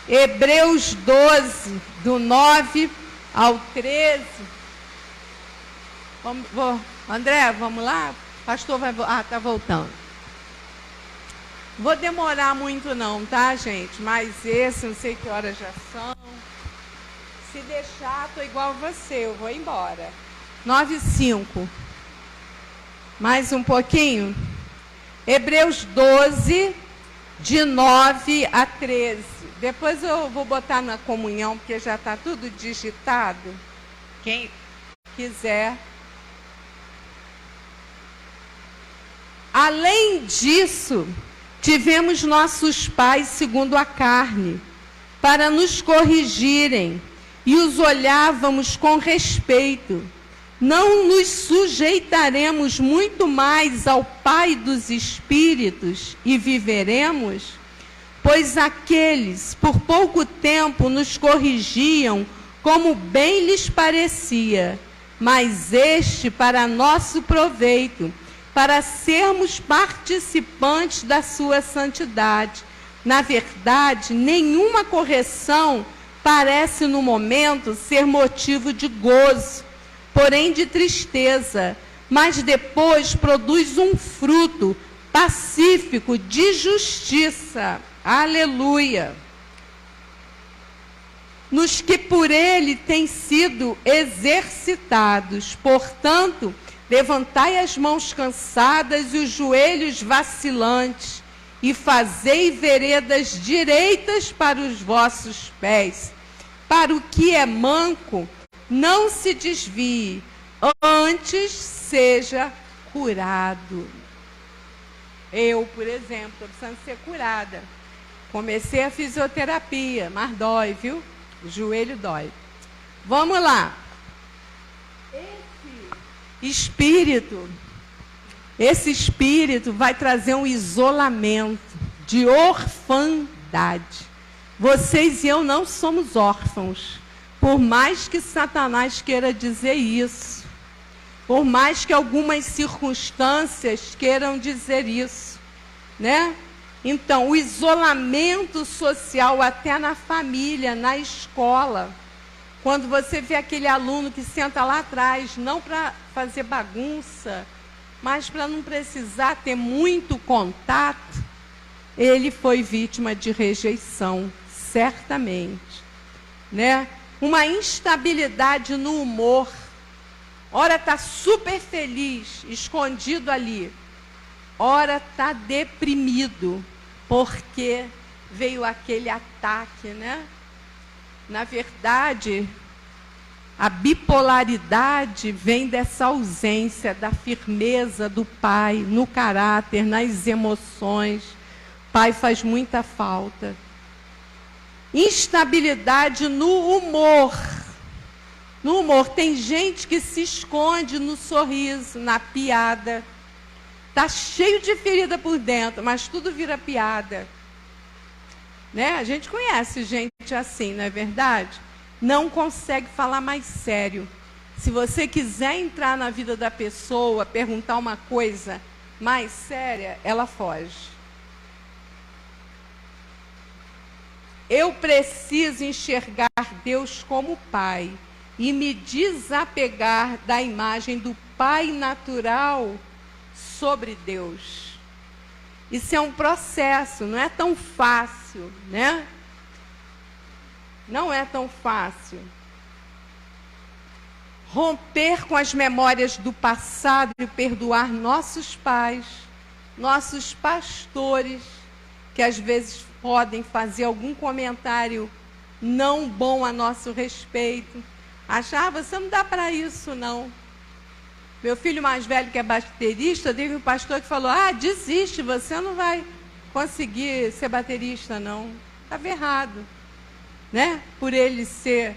Hebreus 12, do 9 ao 13. André, vamos lá? Pastor vai... tá voltando. Vou demorar muito não, tá, gente? Mas esse, não sei que horas já são. Se deixar, estou igual a você, eu vou embora. 9:05. Mais um pouquinho. Hebreus 12, de 9 a 13. Depois eu vou botar na comunhão, porque já está tudo digitado. Quem quiser. Além disso, tivemos nossos pais segundo a carne, para nos corrigirem, e os olhávamos com respeito. Não nos sujeitaremos muito mais ao Pai dos Espíritos e viveremos? Pois aqueles, por pouco tempo, nos corrigiam como bem lhes parecia, mas este para nosso proveito, para sermos participantes da sua santidade. Na verdade, nenhuma correção parece no momento ser motivo de gozo, porém de tristeza, mas depois produz um fruto pacífico de justiça. Aleluia! Nos que por ele têm sido exercitados. Portanto, levantai as mãos cansadas e os joelhos vacilantes, e fazei veredas direitas para os vossos pés. Para o que é manco, não se desvie, antes seja curado. Eu, por exemplo, estou precisando ser curada. Comecei a fisioterapia, mas dói, viu? O joelho dói. Vamos lá. Esse espírito vai trazer um isolamento de orfandade. Vocês e eu não somos órfãos, por mais que Satanás queira dizer isso, por mais que algumas circunstâncias queiram dizer isso, né? Então, o isolamento social até na família, na escola, quando você vê aquele aluno que senta lá atrás, não para fazer bagunça, mas para não precisar ter muito contato, ele foi vítima de rejeição, certamente, né? Uma instabilidade no humor. Ora está super feliz, escondido ali. Ora está deprimido, porque veio aquele ataque, né? Na verdade, a bipolaridade vem dessa ausência da firmeza do pai no caráter, nas emoções. O pai faz muita falta. Instabilidade no humor. No humor, tem gente que se esconde no sorriso, na piada. Está cheio de ferida por dentro, mas tudo vira piada. Né? A gente conhece gente assim, não é verdade? Não consegue falar mais sério. Se você quiser entrar na vida da pessoa, perguntar uma coisa mais séria, ela foge. Eu preciso enxergar Deus como Pai e me desapegar da imagem do Pai natural sobre Deus. Isso é um processo, não é tão fácil, né? Não é tão fácil. Romper com as memórias do passado e perdoar nossos pais, nossos pastores, que às vezes podem fazer algum comentário não bom a nosso respeito. Achar, você não dá para isso, não. Meu filho mais velho, que é baterista, teve um pastor que falou, desiste, você não vai conseguir ser baterista, não. Estava errado. Né? Por ele ser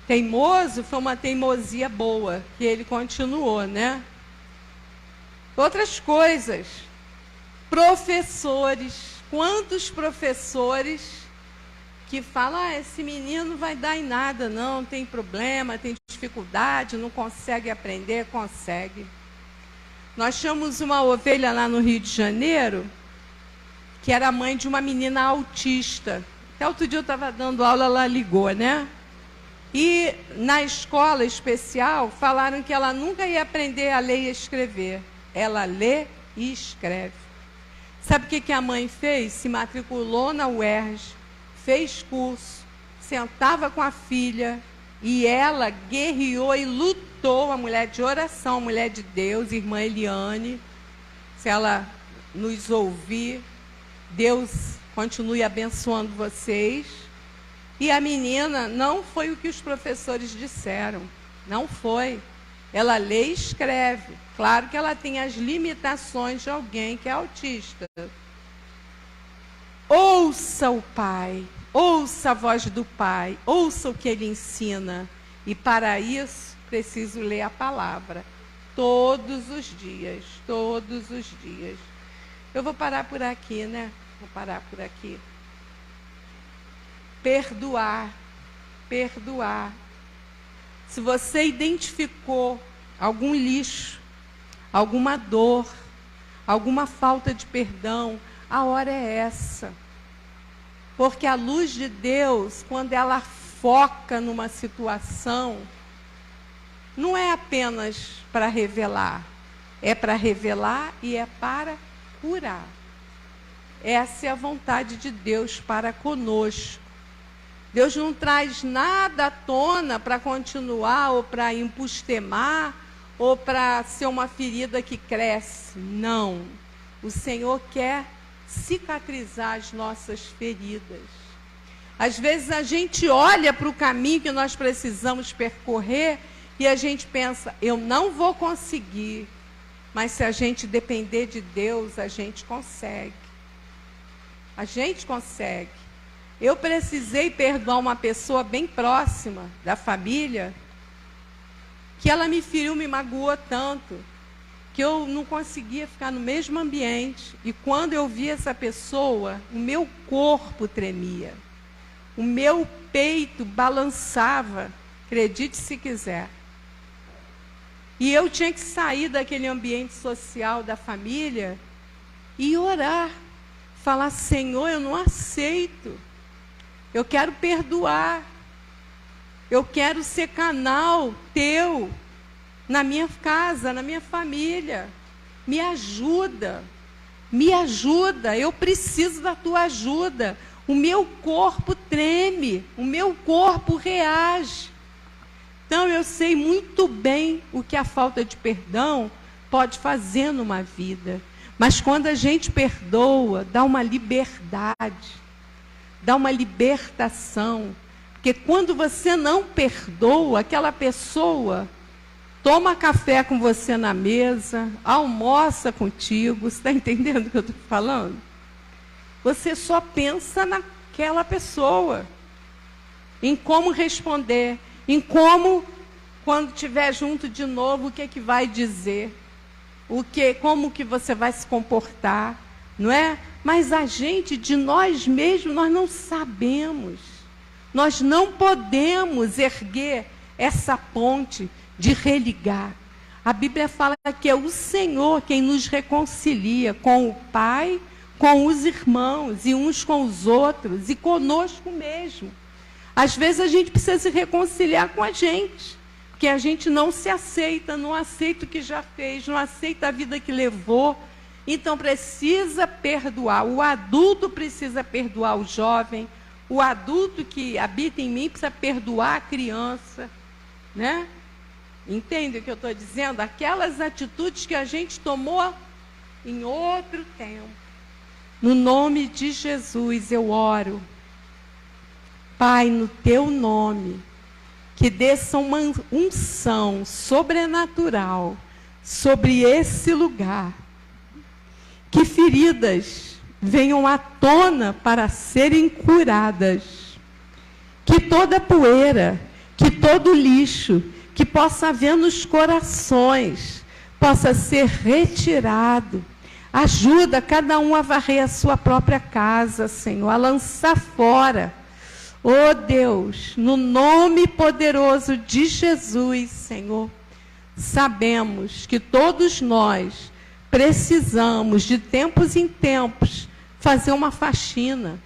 teimoso, foi uma teimosia boa, que ele continuou, né? Outras coisas. Professores. Quantos professores que falam, esse menino não vai dar em nada, não, tem problema, tem dificuldade, não consegue aprender, consegue. Nós tínhamos uma ovelha lá no Rio de Janeiro, que era mãe de uma menina autista. Até outro dia eu estava dando aula, ela ligou, né? E na escola especial, falaram que ela nunca ia aprender a ler e escrever. Ela lê e escreve. Sabe o que a mãe fez? Se matriculou na UERJ, fez curso, sentava com a filha, e ela guerreou e lutou, a mulher de oração, a mulher de Deus, irmã Eliane. Se ela nos ouvir, Deus continue abençoando vocês. E a menina não foi o que os professores disseram. Não foi. Ela lê e escreve. Claro que ela tem as limitações de alguém que é autista. Ouça o pai. Ouça a voz do pai. Ouça o que ele ensina. E para isso, preciso ler a palavra. Todos os dias. Todos os dias. Eu vou parar por aqui, né? Vou parar por aqui. Perdoar. Perdoar. Se você identificou algum lixo, alguma dor, alguma falta de perdão, a hora é essa. Porque a luz de Deus, quando ela foca numa situação, não é apenas para revelar. É para revelar e é para curar. Essa é a vontade de Deus para conosco. Deus não traz nada à tona para continuar, ou para empustemar, ou para ser uma ferida que cresce. Não. O Senhor quer cicatrizar as nossas feridas. Às vezes a gente olha para o caminho que nós precisamos percorrer e a gente pensa, eu não vou conseguir. Mas se a gente depender de Deus, a gente consegue. A gente consegue. Eu precisei perdoar uma pessoa bem próxima da família, que ela me feriu, me magoou tanto, que eu não conseguia ficar no mesmo ambiente. E quando eu vi essa pessoa, o meu corpo tremia. O meu peito balançava, acredite se quiser. E eu tinha que sair daquele ambiente social da família e orar. Falar, Senhor, eu não aceito. Eu quero perdoar. Eu quero ser canal teu na minha casa, na minha família. Me ajuda. Me ajuda, eu preciso da tua ajuda. O meu corpo treme, o meu corpo reage. Então, eu sei muito bem o que a falta de perdão pode fazer numa vida. Mas quando a gente perdoa, dá uma liberdade, dá uma libertação. Porque quando você não perdoa, aquela pessoa toma café com você na mesa, almoça contigo. Você está entendendo o que eu estou falando? Você só pensa naquela pessoa, em como responder, em como, quando estiver junto de novo, o que é que vai dizer, como que você vai se comportar, não é? Mas a gente, de nós mesmos, nós não sabemos. Nós não podemos erguer essa ponte de religar. A Bíblia fala que é o Senhor quem nos reconcilia com o Pai, com os irmãos, e uns com os outros, e conosco mesmo. Às vezes a gente precisa se reconciliar com a gente, porque a gente não se aceita, não aceita o que já fez, não aceita a vida que levou. Então precisa perdoar. O adulto precisa perdoar o jovem, o adulto que habita em mim precisa perdoar a criança, né? Entende o que eu estou dizendo? Aquelas atitudes que a gente tomou em outro tempo. No nome de Jesus eu oro. Pai, no teu nome, que desça uma unção sobrenatural sobre esse lugar. Que feridas venham à tona para serem curadas. Que toda poeira, que todo lixo que possa haver nos corações possa ser retirado. Ajuda cada um a varrer a sua própria casa, Senhor, a lançar fora. Oh Deus, no nome poderoso de Jesus, Senhor, sabemos que todos nós precisamos, de tempos em tempos, fazer uma faxina.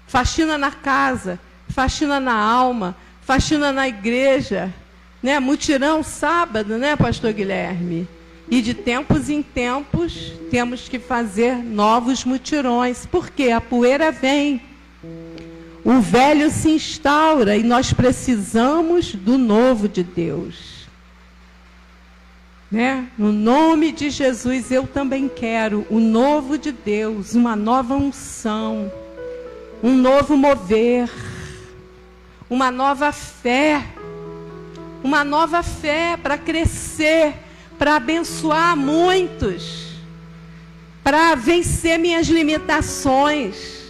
Faxina na casa, faxina na alma, faxina na igreja, né? Mutirão sábado, né, pastor Guilherme? E de tempos em tempos, temos que fazer novos mutirões. Porque a poeira vem, o velho se instaura e nós precisamos do novo de Deus. Né? No nome de Jesus, eu também quero o novo de Deus, uma nova unção, um novo mover, uma nova fé para crescer, para abençoar muitos, para vencer minhas limitações,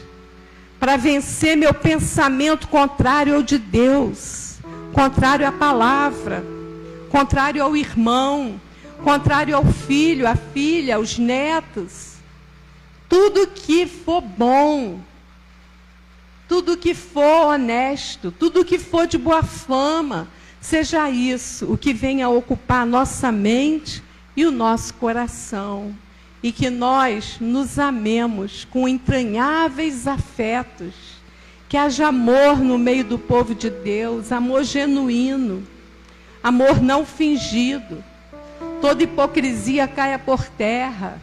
para vencer meu pensamento contrário ao de Deus, contrário à palavra, contrário ao irmão, contrário ao filho, à filha, aos netos. Tudo que for bom, tudo que for honesto, tudo que for de boa fama, seja isso o que venha ocupar a nossa mente e o nosso coração. E que nós nos amemos com entranháveis afetos. Que haja amor no meio do povo de Deus, amor genuíno, amor não fingido. Toda hipocrisia caia por terra.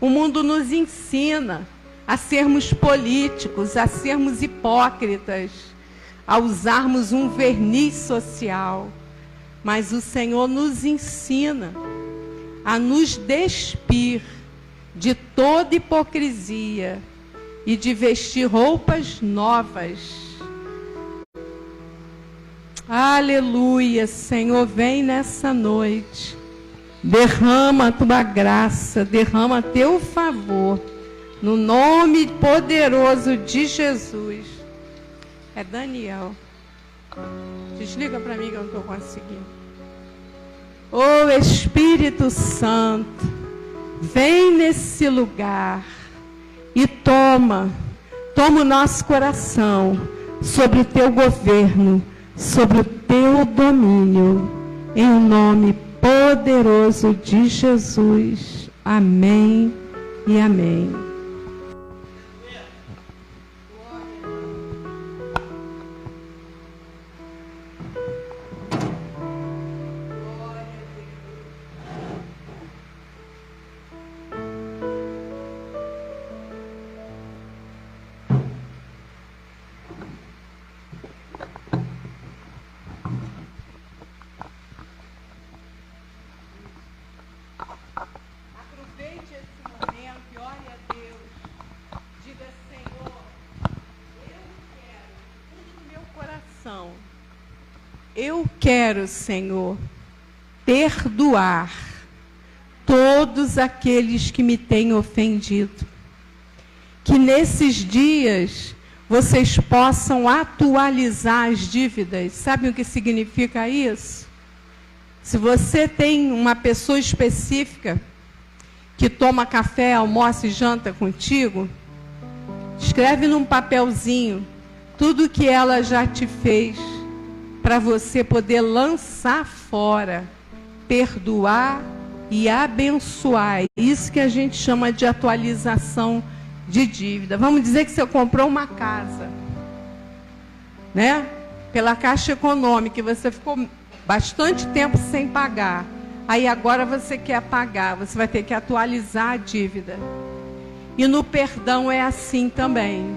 O mundo nos ensina a sermos políticos, a sermos hipócritas, a usarmos um verniz social. Mas o Senhor nos ensina a nos despir de toda hipocrisia e de vestir roupas novas. Aleluia, Senhor, vem nessa noite. Derrama a tua graça, derrama teu favor, no nome poderoso de Jesus. É Daniel. Desliga para mim que eu não estou conseguindo. Oh Espírito Santo, vem nesse lugar e toma o nosso coração sobre o teu governo, sobre o teu domínio, em nome poderoso de Jesus. Amém e amém. eu quero, Senhor, perdoar todos aqueles que me têm ofendido. Que nesses dias vocês possam atualizar as dívidas. Sabe o que significa isso? Se você tem uma pessoa específica que toma café, almoça e janta contigo, escreve num papelzinho tudo que ela já te fez, para você poder lançar fora, perdoar e abençoar. É isso que a gente chama de atualização de dívida. Vamos dizer que você comprou uma casa, né? Pela Caixa Econômica, e você ficou bastante tempo sem pagar. Aí agora você quer pagar, você vai ter que atualizar a dívida. E no perdão é assim também.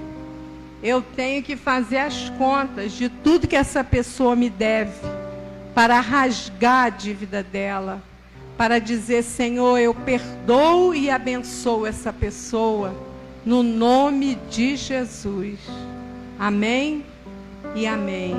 Eu tenho que fazer as contas de tudo que essa pessoa me deve, para rasgar a dívida dela, para dizer: Senhor, eu perdoo e abençoo essa pessoa, no nome de Jesus. Amém e amém.